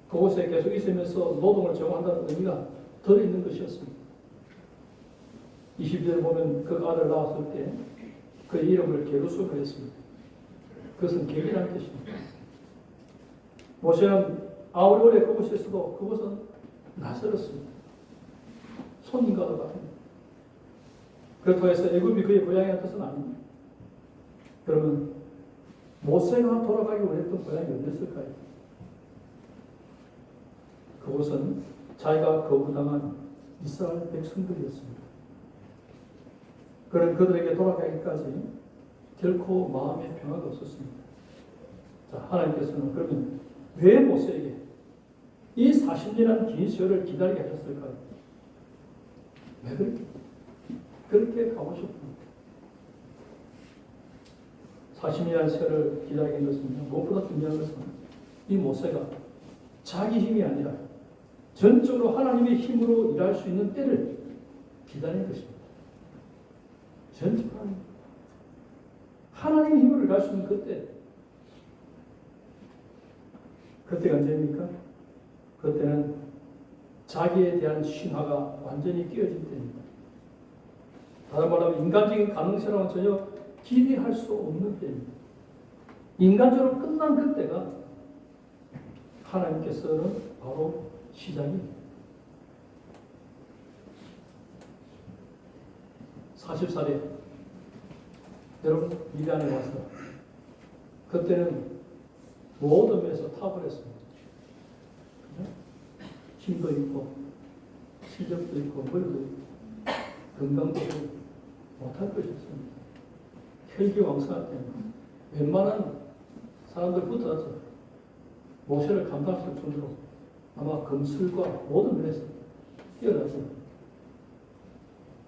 그곳에 계속 있으면서 노동을 제공한다는 의미가 들어있는 것이었습니다. 20절에 보면 그 아들 낳았을 때 그의 이름을 게르솜이라 했습니다. 그것은 객이라는 뜻입니다. 모세는 아무리 오래 그곳에 있어도 그곳은 낯설었습니다. 손님과도 같은 그렇다고 해서 애굽이 그의 고향이라는 뜻은 아닙니다. 그러면 모세가 돌아가기 원했던 고향이 어디였을까요? 그곳은 자기가 거부당한 이스라엘 백성들이었습니다. 그런 그들에게 돌아가기까지 결코 마음의 평화가 없었습니다. 자, 하나님께서는 그러면 왜 모세에게 이 40년이라는 긴 세월을 기다리게 하셨을까요? 왜 그렇게 가고 싶습니다. 40년이라는 세월을 기다리게 한 것은 무엇보다 중요한 것은 이 모세가 자기 힘이 아니라 전적으로 하나님의 힘으로 일할 수 있는 때를 기다리는 것입니다. 전적으로 하나님의 힘으로 일할 수 있는 그때. 그때가 언제입니까? 그때는 자기에 대한 신화가 완전히 깨어진 때입니다. 다른 말로 하면 인간적인 가능성은 전혀 기대할 수 없는 때입니다. 인간적으로 끝난 그때가 하나님께서는 바로 시작입니다. 40살에 여러분 미디안에 와서 그때는 모든 면에서 탁월했습니다. 힘도 있고 실력도 있고 머리도 있고 건강도 있고 못할 것이 없습니다. 혈기왕성할 때는 웬만한 사람들 붙어서 모세를 감당할 수 없을 정도로 아마 검술과 모든 면에서 뛰어났습니다.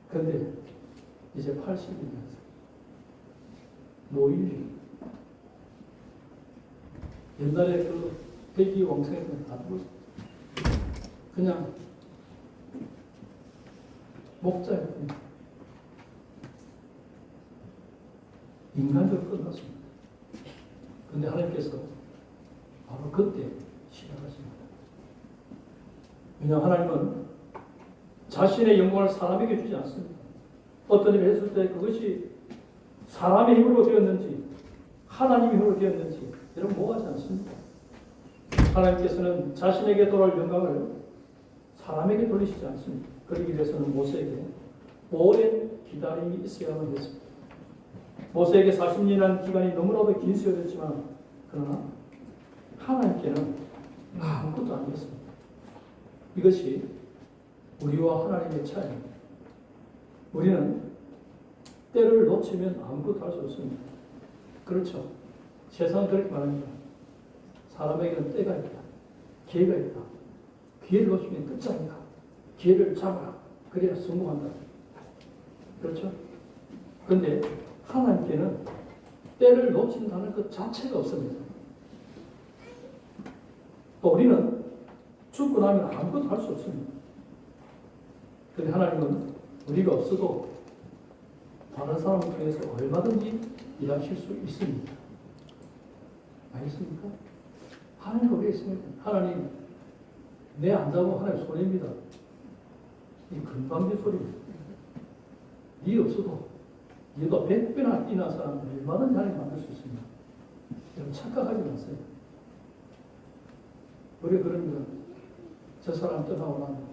그런데 이제 80이면서 노인이 옛날에 그 혈기왕성했던 다 죽었어요. 그냥 목자였습니다. 인간적으로 끝났습니다. 그런데 하나님께서 바로 그때 시작하십니다. 왜냐하면 하나님은 자신의 영광을 사람에게 주지 않습니다. 어떤 일을 했을 때 그것이 사람의 힘으로 되었는지 하나님의 힘으로 되었는지 여러분 모호하지 않습니다. 하나님께서는 자신에게 돌아올 영광을 사람에게 돌리시지 않습니다. 그러기 위해서는 모세에게 오랜 기다림이 있어야만 했습니다. 모세에게 40년이라는 기간이 너무나도 긴 세월이었지만 그러나 하나님께는 아무것도 아니었습니다. 이것이 우리와 하나님의 차이입니다. 우리는 때를 놓치면 아무것도 할 수 없습니다. 그렇죠. 세상은 그렇게 말합니다. 사람에게는 때가 있다. 기회가 있다. 기회를 놓치면 끝장이다. 기회를 잡아라. 그래야 성공한다. 그렇죠? 그런데 하나님께는 때를 놓친다는 것 자체가 없습니다. 또 우리는 죽고 나면 아무것도 할 수 없습니다. 그런데 하나님은 우리가 없어도 다른 사람을 통해서 얼마든지 일하실 수 있습니다. 알겠습니까? 하나님 우리에 있습니다. 하나님 내 안다고 하나님 소리입니다. 이 금방지 소리입니다. 네 없어도 네가 100배나 뛰는 사람을 얼마든지 하나님 만들 수 있습니다. 여러분 착각하지 마세요. 우리 그럽니다. 저 사람 떠나고 나면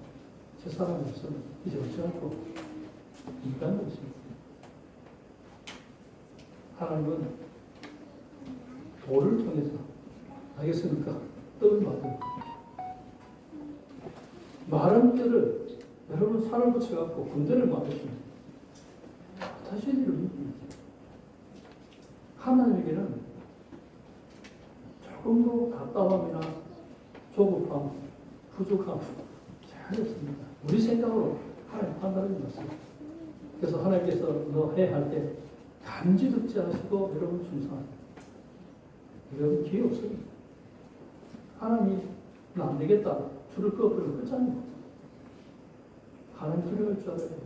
저 사람이 없으면 이제 어찌할고 인간도 있습니다. 하나님은 돌을 통해서 알겠습니까? 떡을 만듭니다. 마른 뼈를 여러분 살을 붙여갖고 군대를 만드십니다. 다시 일을 입니다. 하나님에게는 조금도 답답함이나 조급함, 부족함 잘 없습니다. 우리 생각으로 하나님 판단하지 마세요. 그래서 하나님께서 너 해 할 때 감지 듣지 않으시고 여러분 충성합니다. 여러분 기회 없습니다. 하나님이 안 되겠다. 줄을 끄어버리면 끝장입니다. 하나님 두려울 줄 알아야 돼요.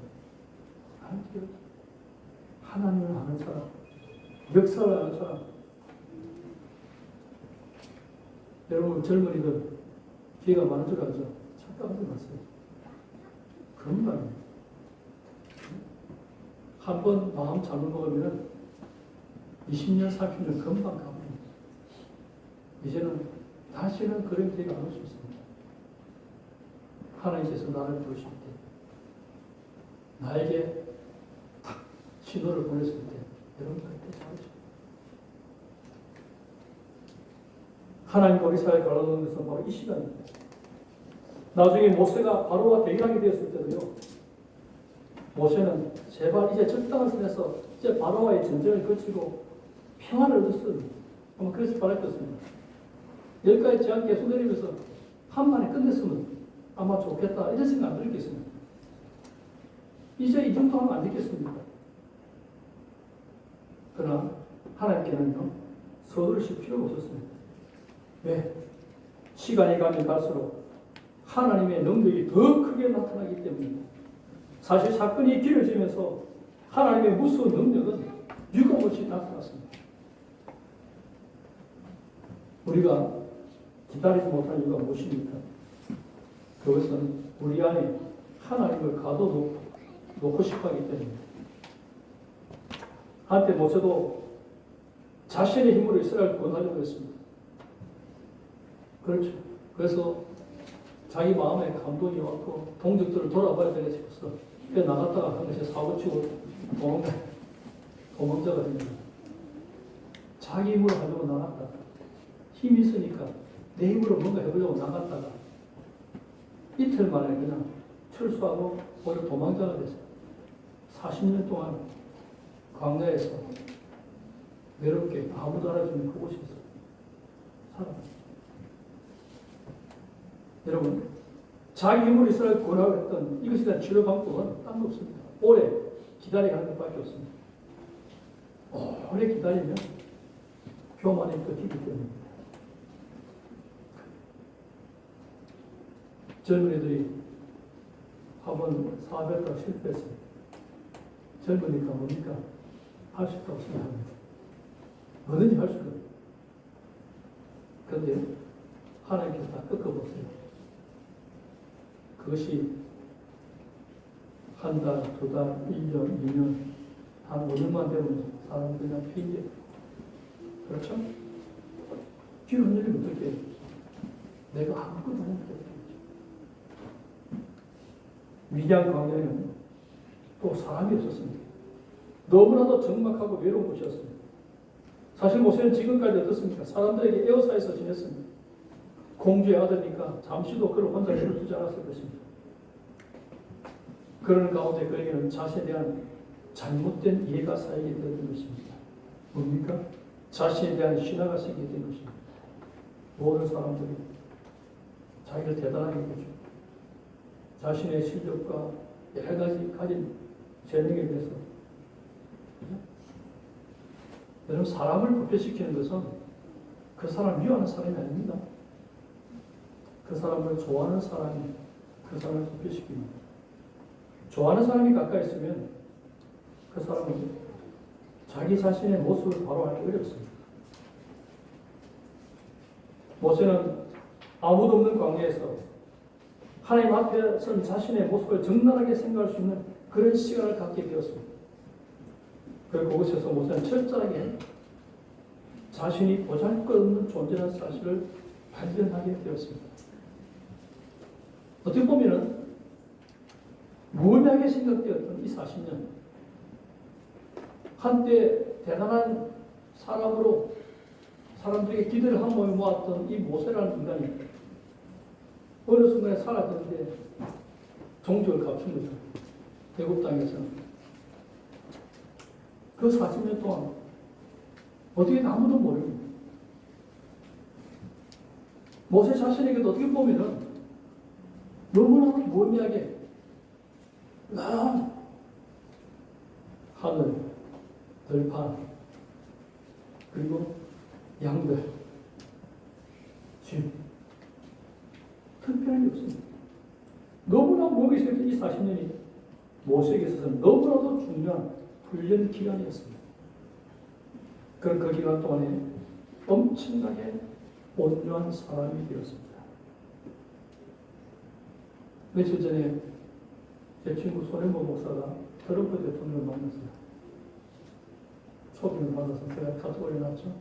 하나님 두려울 줄 하나님을 아는 사람, 역사를 아는 사람. 여러분 젊은이들 기회가 많은 줄 알죠? 착각하지 마세요. 금방입니다. 한번 마음 잘못 먹으면 20년, 30년 금방 가버립니다. 이제는 다시는 그런 기회가 안 올 수 있습니다. 하나님께서 나를 부르실 때 나에게 탁 신호를 보냈을 때 여러분 그때 잘하죠. 하나님과 이스라엘 갈라놓는 것은 바로 이 시간입니다. 나중에 모세가 바로와 대결하게 되었을 때도요. 모세는 제발 이제 적당한 선에서 이제 바로와의 전쟁을 거치고 평안을 얻었으면 아마 그래서 바랄 것입니다. 여기까지 제한 계속 내리면서 한 번에 끝냈으면 아마 좋겠다 이런 생각 안 들겠습니다. 이제 이 정도 하면 안 되겠습니까? 그러나 하나님께는요 서두르실 필요가 없었습니다. 왜? 시간이 가면 갈수록 하나님의 능력이 더 크게 나타나기 때문입니다. 사실 사건이 길어지면서 하나님의 무서운 능력은 유감없이 나타났습니다. 우리가 기다리지 못할 이유가 무엇입니까? 그것은 우리 안에 하나님을 가둬놓고 싶어 하기 때문입니다. 한때 모세도 자신의 힘으로 이스라엘을 구원하려고 했습니다. 그렇죠. 그래서 자기 마음에 감동이 왔고 동족들을 돌아봐야 되겠어 싶어서 나갔다가 한 것이 사고치고 도망자가 됩니다. 자기 힘으로 하려고 나갔다. 힘이 있으니까 내 힘으로 뭔가 해보려고 나갔다가 이틀 만에 그냥 철수하고 오히려 도망자가 됐어요. 40년 동안 광야에서 외롭게 아무도 알아주는 그곳에서 살았어요. 여러분, 자기 힘으로 이스라엘 구원하고 했던 이것에 대한 치료 방법은 딴 거 없습니다. 오래 기다리게 하는 것밖에 없습니다. 오래 기다리면 교만이 꺾이기 때문입니다. 젊은이들이 한번 사업했다가 실패했습니다. 젊으니까 뭡니까? 할 수 있다고 생각합니다. 뭐든지 할 수 있어요. 그런데 하나님께서 다 꺾어보세요. 그것이 한 달, 두 달, 1년, 2년, 한 5년만 되면 사람들이 그냥 폐기해요. 그렇죠? 뒤로 흔들리면 어떻게 해요? 내가 아무것도 못했죠. 미디안 광야에는 또 사람이 없었습니다. 너무나도 적막하고 외로운 곳이었습니다. 사실 모세는 지금까지 어떻습니까? 사람들에게 에워싸여서 지냈습니다. 공주의 아들이니까 잠시도 그를 혼자 내버려두지 않았을 것입니다. 그런 가운데 그에게는 자신에 대한 잘못된 이해가 쌓이게 되는 것입니다. 뭡니까? 자신에 대한 신화가 생기게 된 것입니다. 모든 사람들이 자기를 대단하게 보죠. 자신의 실력과 여러 가지 가진 재능에 대해서. 여러분, 사람을 부패시키는 것은 그 사람을 미워하는 사람이 아닙니다. 그 사람을 좋아하는 사람이 그 사람을 부패시킵니다. 좋아하는 사람이 가까이 있으면 그 사람은 자기 자신의 모습을 바로 알기 어렵습니다. 모세는 아무도 없는 광야에서 하나님 앞에 선 자신의 모습을 적나라하게 생각할 수 있는 그런 시간을 갖게 되었습니다. 그리고 그곳에서 모세는 철저하게 자신이 보잘것없는 존재라는 사실을 발견하게 되었습니다. 어떻게 보면은 무의미하게 생각되었던 이 40년, 한때 대단한 사람으로 사람들에게 기대를 한 몸에 모았던 이 모세라는 인간이 어느 순간에 사라졌는데 종족을 갖춘 거죠. 애굽 땅에서. 그 40년 동안 어떻게 아무도 모릅니다. 모세 자신에게도 어떻게 보면은 너무나 무의미하게 하늘, 들판, 그리고 양들, 집, 특별한 게 없습니다. 너무나 목이 쇠든 이 40년이 모세에게 있어서는 너무나도 중요한 훈련 기간이었습니다. 그런 그 기간 동안에 엄청나게 온유한 사람이 되었습니다. 며칠 전에 제 친구 손혜모 목사가 트럼프 대통령을 만났어요. 초빙을 받아서 제가 카톡 올려놨죠.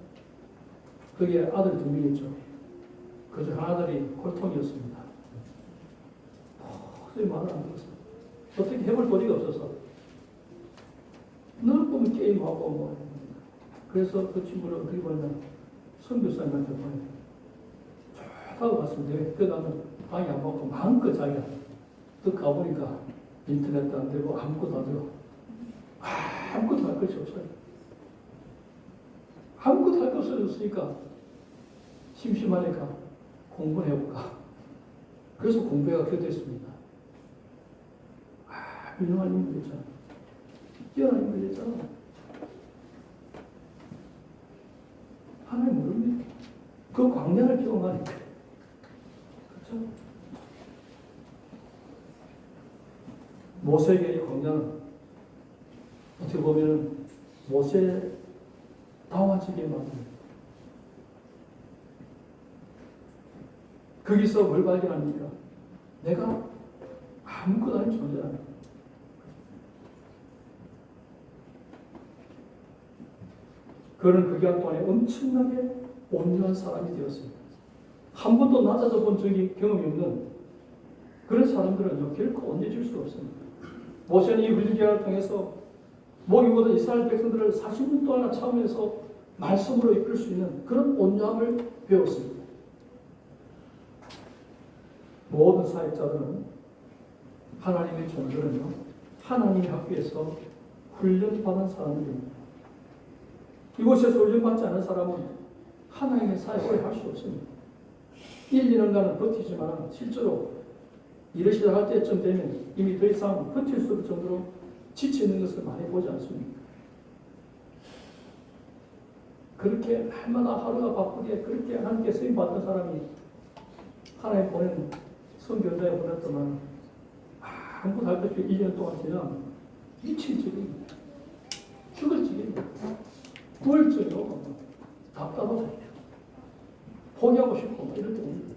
거기에 아들 2명 있죠. 그중 하나들이 골통이었습니다. 도저히 말을 안 들었어요. 어떻게 해볼 도리가 없어서 늘 게임하고 뭐. 그래서 그 친구를 어떻게 보냐. 선교사님한테 보내. 좋다고 갔습니다. 그 다음에 방이 안 먹고 마음껏 자기가. 또 가보니까 인터넷도 안 되고 아무것도 안 되고 아무것도 할 것이 없어요. 아무것도 할 것이 없으니까 심심하니까 공부를 해볼까. 그래서 공부가 교대했습니다. 유능한 인물이잖아. 뛰어난 인물이잖아. 하나님 모릅니까? 그 광야를 경험하니까. 그렇죠? 모세에게 광야는 어떻게 보면 모세 당황하게 만듭니다. 거기서 뭘 발견합니까? 내가 아무것도 아닌 존재라는 거예요. 그는 그 기간 동안에 엄청나게 온유한 사람이 되었습니다. 한 번도 낮아져 본 적이 경험이 없는 그런 사람들은요, 결코 온유해질 수가 없습니다. 모세는 이 훈련 기간을 통해서 모기보다 이스라엘 백성들을 40년 동안 참으면서 말씀으로 이끌 수 있는 그런 온유함을 배웠습니다. 모든 사역자들은 하나님의 종들은요, 하나님의 학교에서 훈련받은 사람들입니다. 이곳에서 훈련받지 않은 사람은 하나님의 사역을 할 수 없습니다. 1, 2년간은 버티지만 실제로 일을 시작할 때쯤 되면 이미 더 이상 버틸 수 없을 정도로 지치는 것을 많이 보지 않습니까? 그렇게 날마다 하루가 바쁘게 그렇게 하나님께 쓰임 받던 사람이 하나님 보낸 선교자에 보냈더만 아무것도 할 것이 1년 동안 지나면 미칠 지경입니다. 죽을 지경입니다. 우울증이 오고 답답하고 포기하고 싶고 이럴 때 옵니다.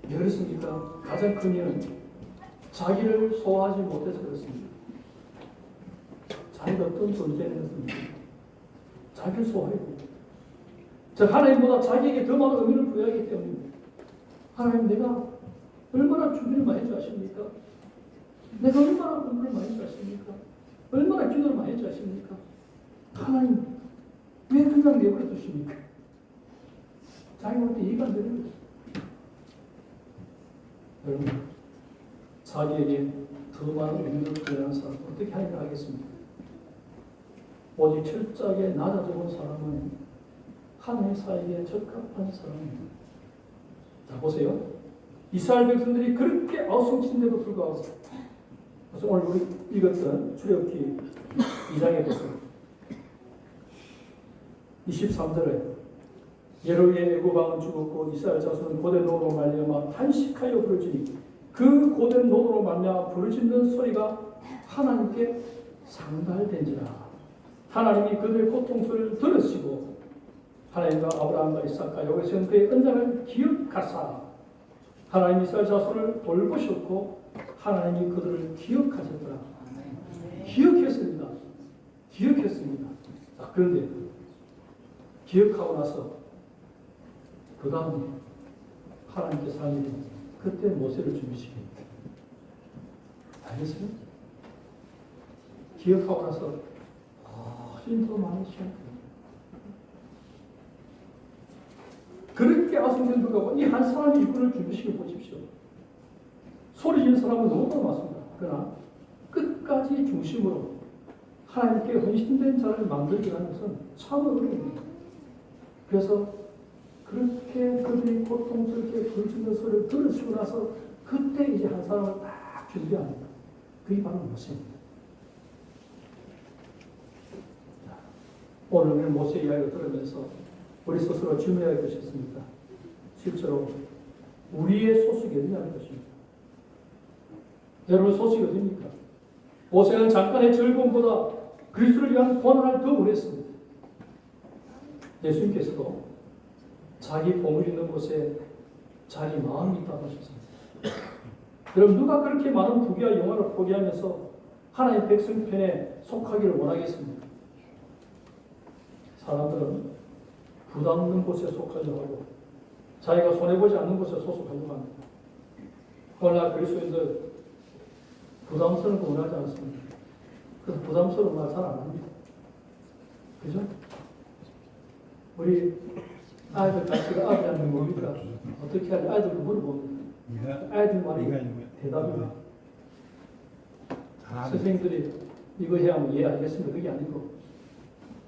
왜 그렇습니까? 가장 큰 이유는 자기를 소화하지 못해서 그렇습니다. 자기가 어떤 존재였습니까? 자기를 소화해야 됩니다. 즉 하나님보다 자기에게 더 많은 의미를 부여하기 때문입니다. 하나님, 내가 얼마나 준비를 많이 할 줄 아십니까? 내가 얼마나 공부를 많이 할 줄 아십니까? 얼마나 기도를 많이 할 줄 아십니까? 하나님, 왜 그냥 내버려 두십니까? 자기한테 이해가 안 되는 거죠. 여러분, 자기에게 더 많은 의미를 부여하는 사람은 어떻게 하리라 하겠습니까? 오직 철저하게 낮아져 본 사람은 하나님 사이에 적합한 사람입니다. 자, 보세요. 이스라엘 백성들이 그렇게 아우성친데도 불구하고, 그래서 오늘 우리 읽었던 출애굽기 2장에 보세요. 23절에 예로의 애굽왕은 죽었고 이스라엘 자손은 고된 노로 말미암아 탄식하여 부르짖니 그 고된 노로 말미암아 부르짖는 소리가 하나님께 상달된지라. 하나님이 그들의 고통 소리를 들으시고 하나님과 아브라함과 이삭과 야곱의 그의 언약을 기억하사 하나님 이스라엘 자손을 돌보셨고 하나님이 그들을 기억하셨더라. 기억했습니다. 기억했습니다. 자, 그런데 기억하고 나서 그 다음에 하나님께서 하는 일이 그때 모세를 준비시킵니다. 알겠어요? 기억하고 나서 훨씬 더 많은 시간 그렇게 아성된 불구하고 이 한 사람이 이분을 준비시켜 보십시오. 소리 지는 사람은 너무 많습니다. 그러나 끝까지 중심으로 하나님께 헌신된 자를 만들기 위한 것은 참 어려웁니다. 그래서 그렇게 그들이 고통스럽게 부르짖는 소리를 들으시고 나서 그때 이제 한 사람을 딱 준비합니다. 그게 바로 모세입니다. 오늘 우리는 모세 이야기를 들으면서 우리 스스로 질문해야 할 것이 있습니다. 실제로 우리의 소속이 어디냐는 것입니다. 여러분 소속이 어디입니까? 모세는 잠깐의 즐거움보다 그리스도를 위한 고난을 더 원했습니다. 예수님께서도 자기 보물 있는 곳에 자기 마음이 있다고 하셨습니다. 여러분 누가 그렇게 많은 부귀와 영화를 포기하면서 하나님의 백성 편에 속하기를 원하겠습니까? 사람들은 부담 없는 곳에 속하려고 하고 자기가 손해보지 않는 곳에 소속하려고 합니다. 그러나 그리스도인들 부담스러운 거 원하지 않습니다. 그래서 부담스러운 말 잘 안 합니다. 그죠? 우리 아이들 가치가 아들한테 뭡니까? 어떻게 하냐? 아이들도 물어봅니다. 아이들 말이 대답입니다. 선생님들이 이거 해야 하면 예 알겠습니다. 그게 아니고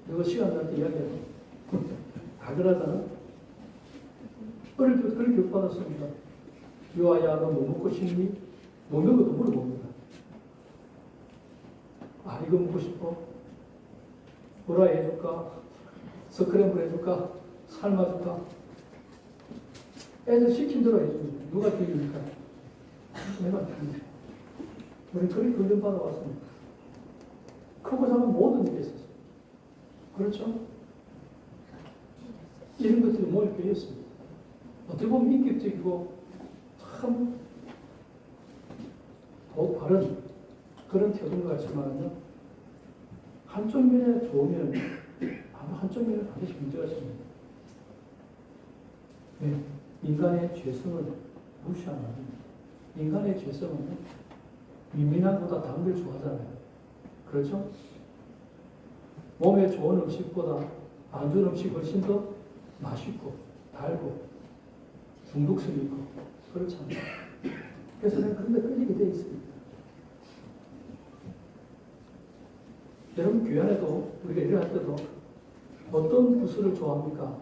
이거 시간 날 때 이야기해요. 다 그러잖아. 어릴 때부터 그렇게 교육받았습니다. 요아야 너 뭐 먹고 싶니? 먹는 것도 물어봅니다. 아 이거 먹고 싶어? 후라이 해줄까? 스크램블 해줄까? 삶아줄까? 애들 시킨 대로 해줍니다. 누가 죽입니까? 내가 죽입니다. 우리 그렇게 훈련받아 왔습니다. 크고 작은 모든 일에 있었어요. 그렇죠? 이런 것들이 모일 게 있습니다. 어떻게 보면 인격적이고 참 더욱 바른 그런 태도인 것 같지만요. 한쪽 면에 좋으면 아마 한쪽 면에 반드시 문제가 있습니다. 네, 인간의 죄성을 무시하는 인간의 죄성은 민민한보다 다른 걸 좋아하잖아요. 그렇죠? 몸에 좋은 음식보다 안 좋은 음식이 훨씬 더 맛있고 달고 중독성이 있고 그렇잖아요. 그래서 내가 그런 데 끌리게 돼 있습니다. 여러분 교회 안에도 우리가 일을 할 때도 어떤 부서를 좋아합니까?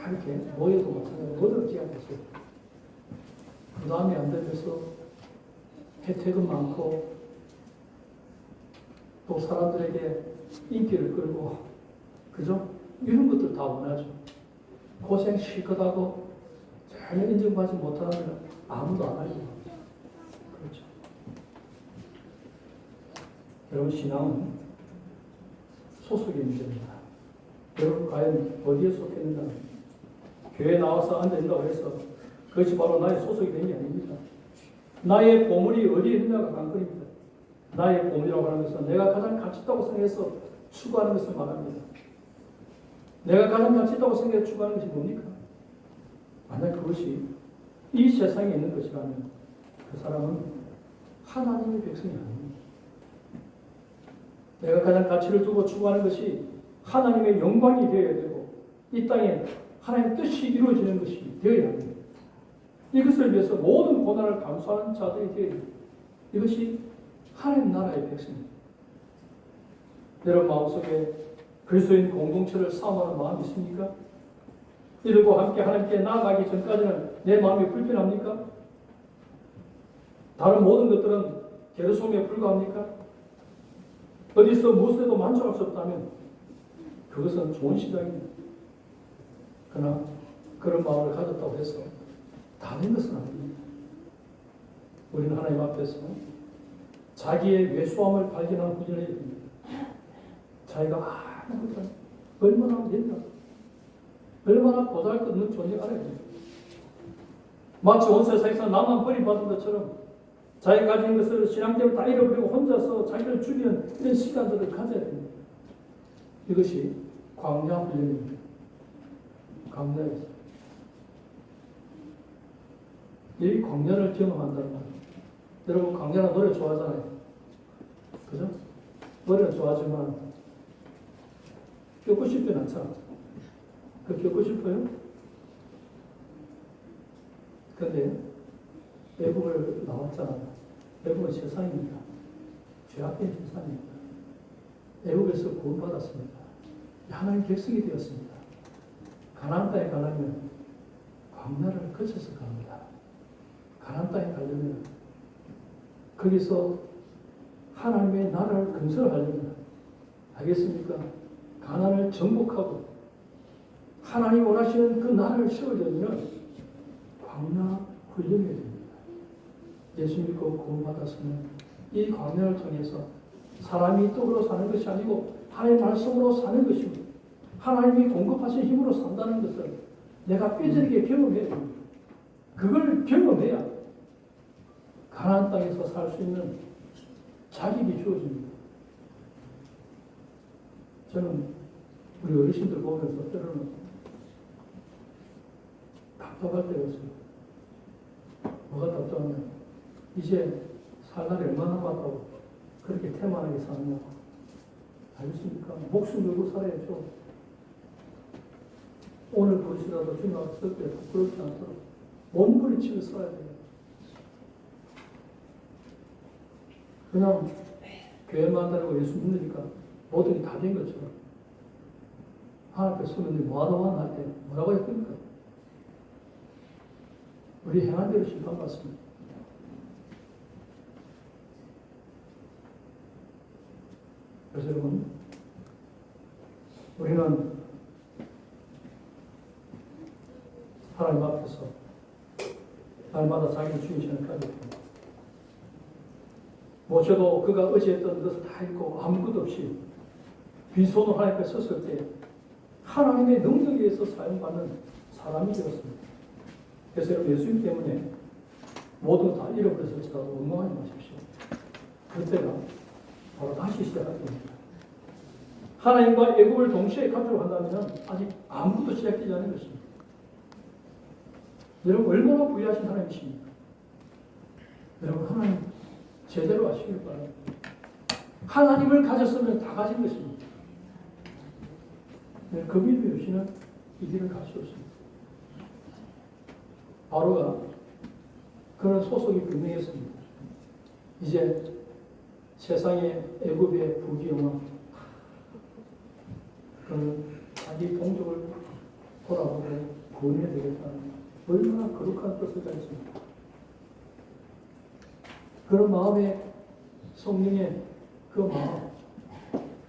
이렇게 모여도 마찬가지로 뭐도 없지 않겠어요. 그 다음에 안 되면서 혜택은 많고 또 사람들에게 인기를 끌고 그죠? 이런 것들 다 원하죠. 고생 실컷 하고 전혀 인정받지 못하면 아무도 안 하죠. 그렇죠. 여러분 신앙은 소속의 문제입니다. 여러분 과연 어디에 속했는가? 교회에 나와서 앉아있다고 해서 그것이 바로 나의 소속이 된 게 아닙니다. 나의 보물이 어디에 있느냐가 관건입니다. 나의 보물이라고 하는 것은 내가 가장 가치 있다고 생각해서 추구하는 것을 말합니다. 내가 가장 가치 있다고 생각해서 추구하는 것이 뭡니까? 만약 그것이 이 세상에 있는 것이라면 그 사람은 하나님의 백성이 아닙니다. 내가 가장 가치를 두고 추구하는 것이 하나님의 영광이 되어야 되고 이 땅에 하나님의 뜻이 이루어지는 것이 되어야 합니다. 이것을 위해서 모든 고난을 감수하는 자들이 되어야 됩니다. 이것이 하나님 나라의 백성입니다. 여러분 마음속에 그리스도인 공동체를 사모하는 마음이 있습니까? 이들과 함께 하나님께 나아가기 전까지는 내 마음이 불편합니까? 다른 모든 것들은 게으름에 불과합니까? 어디서 무엇에도 만족할 수 없다면 그것은 좋은 시작입니다. 그러나 그런 마음을 가졌다고 해서 다 된 것은 아닙니다. 우리는 하나님 앞에서 자기의 왜소함을 발견하는 훈련을 해야 됩니다. 자기가 아무것도 얼마나 됐나 얼마나 보잘것없는 존재가 알아야 됩니다. 마치 온 세상에서 나만 버림받은 것처럼 자기가 가진 것을 신앙대로 다 잃어버리고 혼자서 자기를 죽이는 이런 시간들을 가져야 됩니다. 이것이 광야 훈련입니다. 광야에서 이 광야를 경험한다는 말이에요. 여러분 광야는 노래 좋아하잖아요. 그죠? 노래는 좋아하지만 겪고 싶진 않잖아. 그 겪고 싶어요? 그런데 외국을 나왔잖아요. 외국은 세상입니다. 죄악된 세상입니다. 외국에서 구원받았습니다. 하나님 백성이 되었습니다. 가나안 땅에 가려면 광야를 거쳐서 갑니다. 가나안 땅에 가려면 거기서 하나님의 나라를 건설하려면 알겠습니까? 가나안을 정복하고 하나님 원하시는 그 나라를 세우려면 광야 훈련해야 됩니다. 예수 믿고 구원받았으면 이 광야를 통해서 사람이 떡으로 사는 것이 아니고 하나님의 말씀으로 사는 것입니다. 하나님이 공급하신 힘으로 산다는 것을 내가 뼈저리게 경험해야 됩니다. 그걸 경험해야 가나안 땅에서 살 수 있는 자격이 주어집니다. 저는 우리 어르신들 보면서 때로는 답답할 때가 있어요. 뭐가 답답하냐? 이제 살 날이 얼마나 남았다고 그렇게 태만하게 사느냐고. 알겠습니까? 목숨 걸고 살아야죠. 오늘 부르시라도 주님 앞에 설 때 부끄럽지 않도록 몸부림치며 살아야 돼요. 그냥 교회만 다니고 예수 믿으니까 모든 게 다 된 것처럼 하나님 앞에 서면 뭐하러 하나 할 때 뭐라고 했습니까? 우리 행한 대로 심판받습니다. 그래서 여러분, 우리는 하나님 앞에서 날마다 자기를 주인신을 가지고 모셔도 그가 어지했던 것을 다 잊고 아무것도 없이 빈손으로 하나님 앞에 섰을 때 하나님의 능력에 의해서 사용받는 사람이 되었습니다. 그래서 여러분, 예수님 때문에 모두 다 잃어버렸을지라도 원망하지 마십시오. 그때가 바로 다시 시작할 겁니다. 하나님과 애굽을 동시에 가지고 한다면 아직 아무것도 시작되지 않은 것입니다. 여러분, 얼마나 부유하신 하나님이십니까? 여러분, 하나님 제대로 아시길 바랍니다. 하나님을 가졌으면 다 가진 것입니다. 그 믿음이 없이는 이 길을 갈 수 없습니다. 바로가 그런 소속이 분명했습니다. 이제 세상의 애굽의 부귀영화, 그는 자기 동족을 돌아보고 구원해야 되겠다는 얼마나 거룩한 뜻을 가졌습니까? 그런 마음에 성령의 그 마음,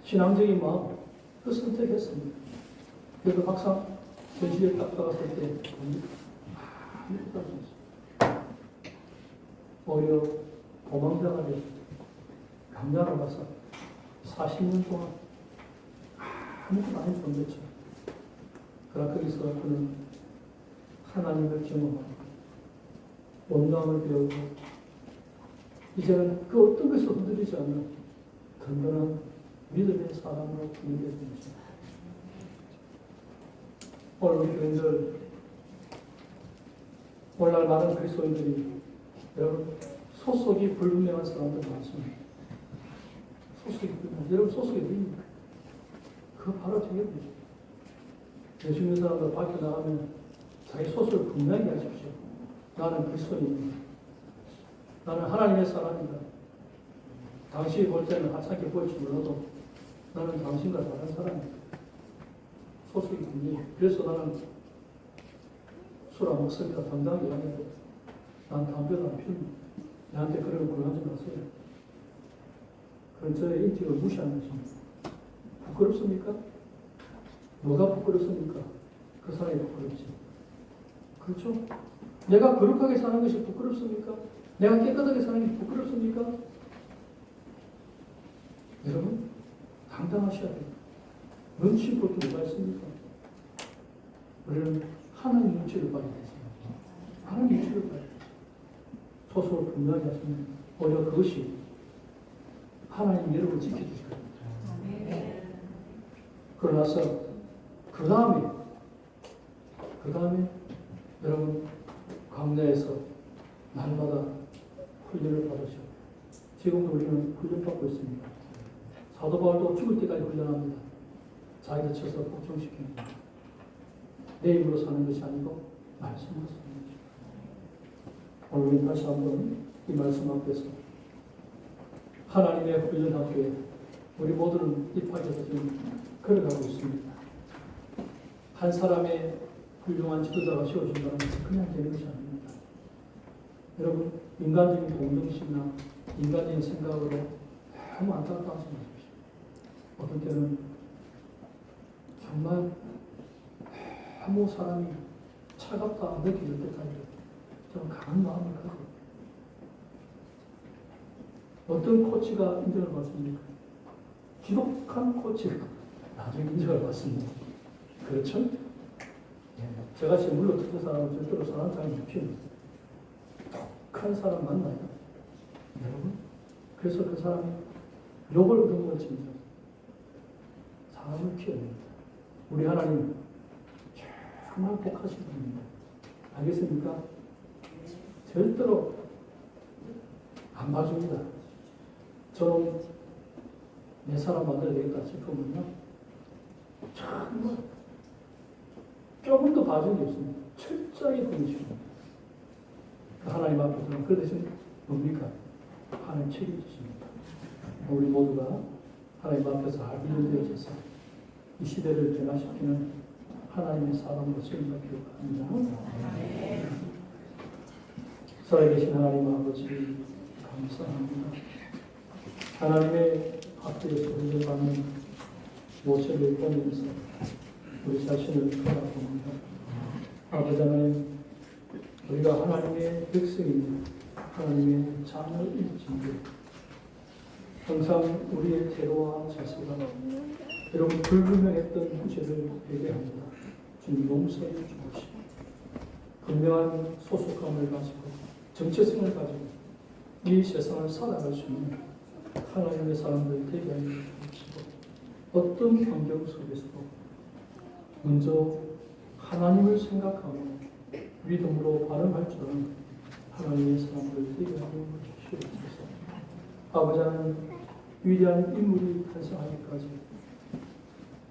신앙적인 마음, 그 선택했습니다. 그래도 막상 현실에 딱 들어갔을 때 아무것도 안 했습니다. 오히려 도망자가 됐습니다. 강단을 가서 40년 동안 아무것도 안 했던 거죠. 그러나 거기서 그는 하나님을 경험하고 온유함을 배우고 이제는 그 어떤 것을 흔들리지 않는 든든한 믿음의 사람으로 분류되는 것입니다. 오늘 우리 교인들, 오늘날 많은 그리스도인들이 여러분 소속이 불분명한 사람들 많습니다. 소속이 불분명. 여러분 소속이 누굽니까? 그거 바로 중요합니다. 예수 믿는 사람들 밖에 나가면 자기 소속을 분명히 하십시오. 나는 그리스도인입니다. 나는 하나님의 사람이다. 당신이 볼 때는 하찮게 보일지 몰라도 나는 당신과 다른 사람이다. 소속이 분명히. 그래서 나는 술 안 먹습니다. 당당하게 이야기해요. 난 담배도 안 피웁니다. 나한테 그런 걸 하지 마세요. 그건 저의 인격을 무시하는 것입니다. 부끄럽습니까? 뭐가 부끄럽습니까? 그 사람이 부끄럽지. 그렇죠? 내가 거룩하게 사는 것이 부끄럽습니까? 내가 깨끗하게 사는 게 부끄럽습니까? 여러분, 당당하셔야 돼요. 눈치 볼 게 뭐가 있습니까? 우리는 하나님 눈치를 봐야 되겠습니다. 하나님 눈치를 봐야 되겠습니다. 소속을 분명히 하시면 오히려 그것이 하나님 여러분을 지켜주실 겁니다. 그러나서 그 다음에 여러분 광야에서 날마다 훈련을 받으시고 지금도 우리는 훈련받고 있습니다. 사도 바울도 죽을 때까지 훈련합니다. 자기를 쳐서 복종시킵니다. 내 입으로 사는 것이 아니고 말씀으로 사는 것입니다. 오늘 우리 다시 한번 이 말씀 앞에서 하나님의 훈련 학교에 우리 모두는 입학해서 지금 걸어가고 있습니다. 한 사람의 훌륭한 지도자가 세워진다는 것은 그냥 되는 것이 아닙니다. 여러분, 인간적인 동정심이나 인간적인 생각으로 너무 안타깝지 마십시오. 어떤 때는 정말 아무 사람이 차갑다 느낄 때까지 좀 강한 마음을 가지고 어떤 코치가 인정을 받습니까? 지독한 코치가 나중에 인정을 받습니다. 그렇죠? 저같이 물러트는 사람은 절대로 사람 잘 못 피웁니다. 독한 사람 만나요. 여러분? 그래서 그 사람이 욕을 얻은 걸 진짜 사람을 키워냅니다. 우리 하나님 정말 복하신 분입니다. 알겠습니까? 절대로 안 봐줍니다. 저는 내 사람 만들어야 되겠다 싶으면요, 정말 조금 더 봐준 게 없습니다. 철저하게 보내줍니다. 하나님 앞에서는 그 대신 뭡니까? 하나님 책임지십니다. 우리 모두가 하나님 앞에서 할인되어져서 이 시대를 변화시키는 하나님의 사람으로 쓰임받기를 바랍니다. 살아계신 하나님 아버지 감사합니다. 하나님의 앞에서 흘려가는 모습을 보면서 우리 자신을 돌아봅니다. 아버지 하나님, 우리가 하나님의 백성입니다. 하나님의 자녀일진데 항상 우리의 태도와 자세가 여러분 불분명했던 문제를 회개합니다. 주님 용서해 주옵시고 분명한 소속감을 가지고 정체성을 가지고 이 세상을 살아갈 수 있는 하나님의 사람들 되게 하여 주옵시고 어떤 환경 속에서도 먼저 하나님을 생각하고 믿음으로 반응할 줄 아는 하나님의 사람들 되게 하여 주옵소서. 아버지 하나님, 위대한 인물이 탄생하기까지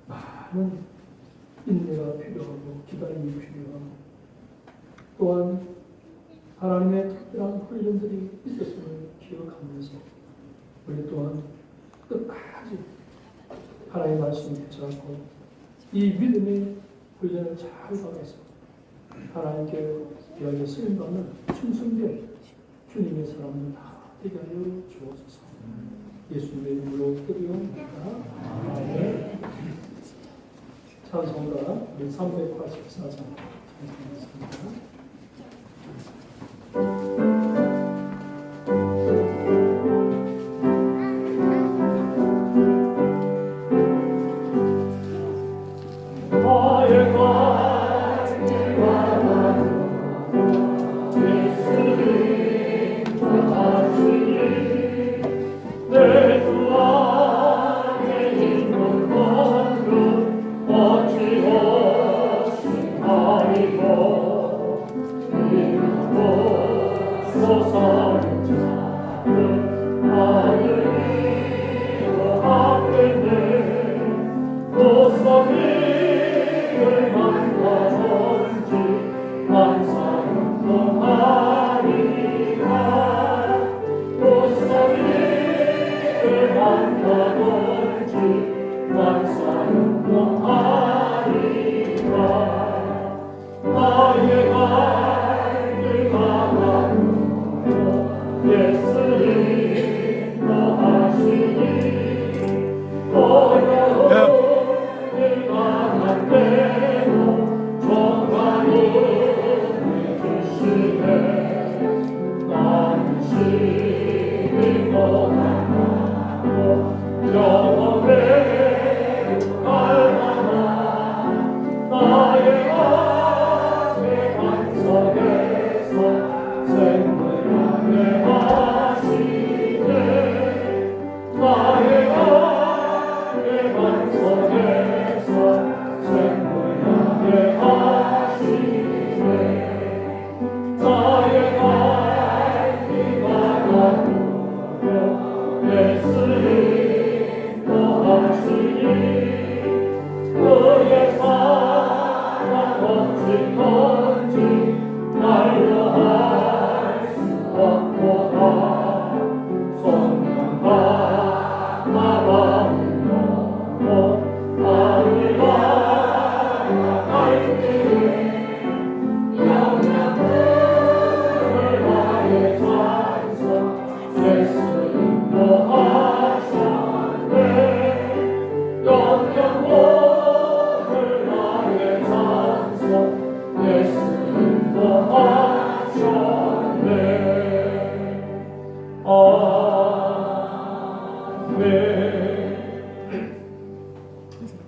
많은 인내가 필요하고 기다림이 필요하고 또한 하나님의 특별한 훈련들이 있었음을 기억하면서 우리 또한 끝까지 하나님의 말씀을 붙잡고 이 믿음의 훈련을 잘 받아서 하나님께 귀하게 쓰임받는 충성된 주님의 사람들 다 되게 하여 주옵소서. 예수님의 이름으로 드리옵나이다. 아멘. 찬송가 384장 찬송하겠습니다.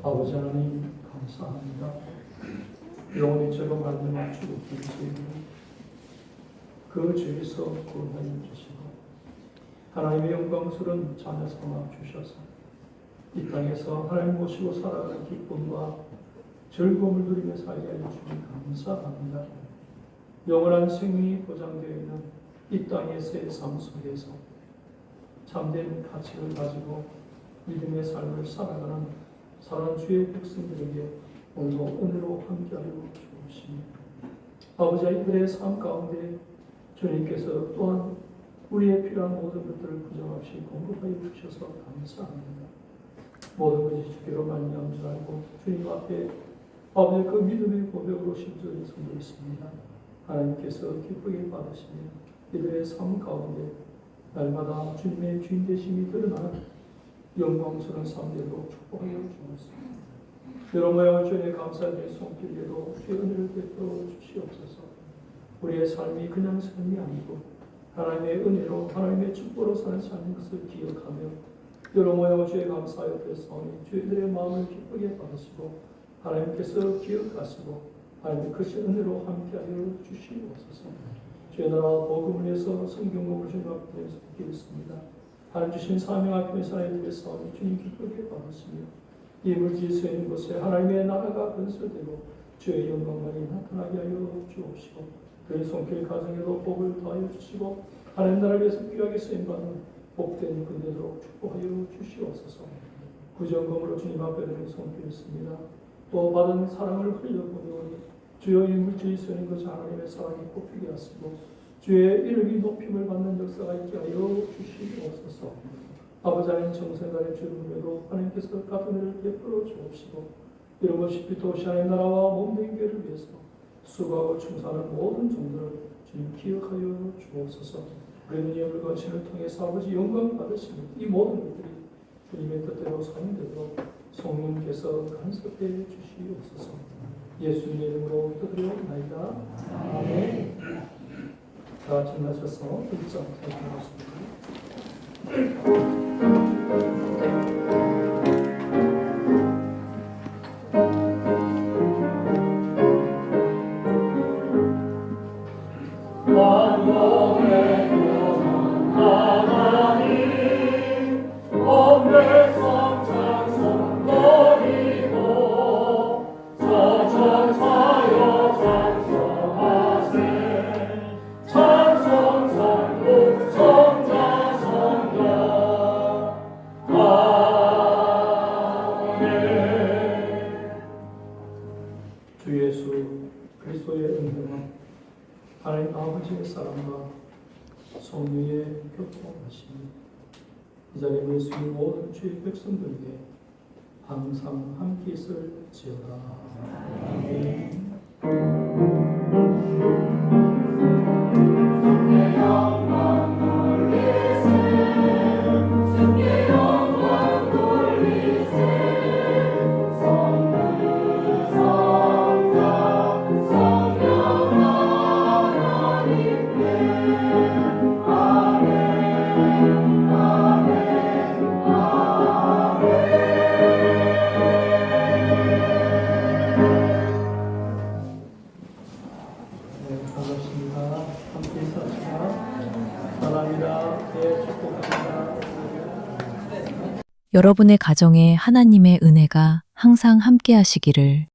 아버지 하나님 감사합니다. 영원히 죄로 말미암아 죽었던 죄인을 그 죄에서 구원하여 주시고 하나님의 영광스러운 자녀 삼아 주셔서 이 땅에서 하나님 모시고 살아가는 기쁨과 즐거움을 누리며 살게 하여 주니 감사합니다. 영원한 생명이 보장되어 있는 이 땅의 새 삶 속에서 참된 가치를 가지고 믿음의 삶을 살아가는 사랑하는 주의 백성들에게 오늘도 은혜로 함께하여 주옵시며 아버지 이들의 삶 가운데 주님께서 또한 우리의 필요한 모든 것들을 부정없이 공급하여 주셔서 감사합니다. 모든 것이 주께로 말미암은 줄 알고 주님 앞에 아버지의 그 믿음의 고백으로 심전히 서고 있습니다. 하나님께서 기쁘게 받으시며 이들의 삶 가운데 날마다 주님의 주인 되심이 드러나는 영광스러운 삶 되도록 축복하여 주옵소서. 여러 모양의 주님의 감사의 손길에도 주의 은혜를 베풀어 주시옵소서. 우리의 삶이 그냥 삶이 아니고 하나님의 은혜로 하나님의 축복으로 사는 삶인 것을 기억하며 여러 모양의 주의 감사의 배송이 주의들의 마음을 기쁘게 받으시고 하나님께서 기억하시고 하나님의 그 은혜로 함께하여 주시옵소서. 주의 나라 복음을 위해서 성경을 주님 앞에 기도했습니다. 하나님 주신 사명 앞에 사람들의 싸움이 주님 기쁘게 받으시며 이 물질 서 있는 곳에 하나님의 나라가 건설되고 주의 영광만이 나타나게 하여 주옵시고 그의 손길 가정에도 복을 더하여 주시고 하나님 나라를 위해서 귀하게 쓰임받는 복된 군대도록 축복하여 주시옵소서. 구정금으로 주님 앞에 드리는 손길입니다. 또 받은 사랑을 흘려보내오니 주여 이 물질이 쓰는 것이 하나님의 사랑이 꼽히게 하시고 주의 이름이 높임을 받는 역사가 있게 하여 주시옵소서. 아버지 하나님 정성간의 주님으로 하나님께서 같은 일을 베풀어 주옵시고 이런 것이 빛도시 하나님 나라와 몸된 교회를 위해서 수고하고 충성하는 모든 종들을 주님 기억하여 주옵소서. 우리는 이 물건신을 통해서 아버지 영광 받으시는 이 모든 것들이 주님의 뜻대로 사용되도록 성령께서 간섭해 주시옵소서. 예수님의 이름으로 기도드리옵나이다. 아멘. 다 같이 나셔서 일장 살펴보겠습니다. 주 예수 그리스도의 은혜와 하나님 아버지의 사랑과 성령의 교통하심이 이 자리에 예수님 모든 주의 백성들에게 항상 함께 있을지어다. 아멘. 여러분의 가정에 하나님의 은혜가 항상 함께 하시기를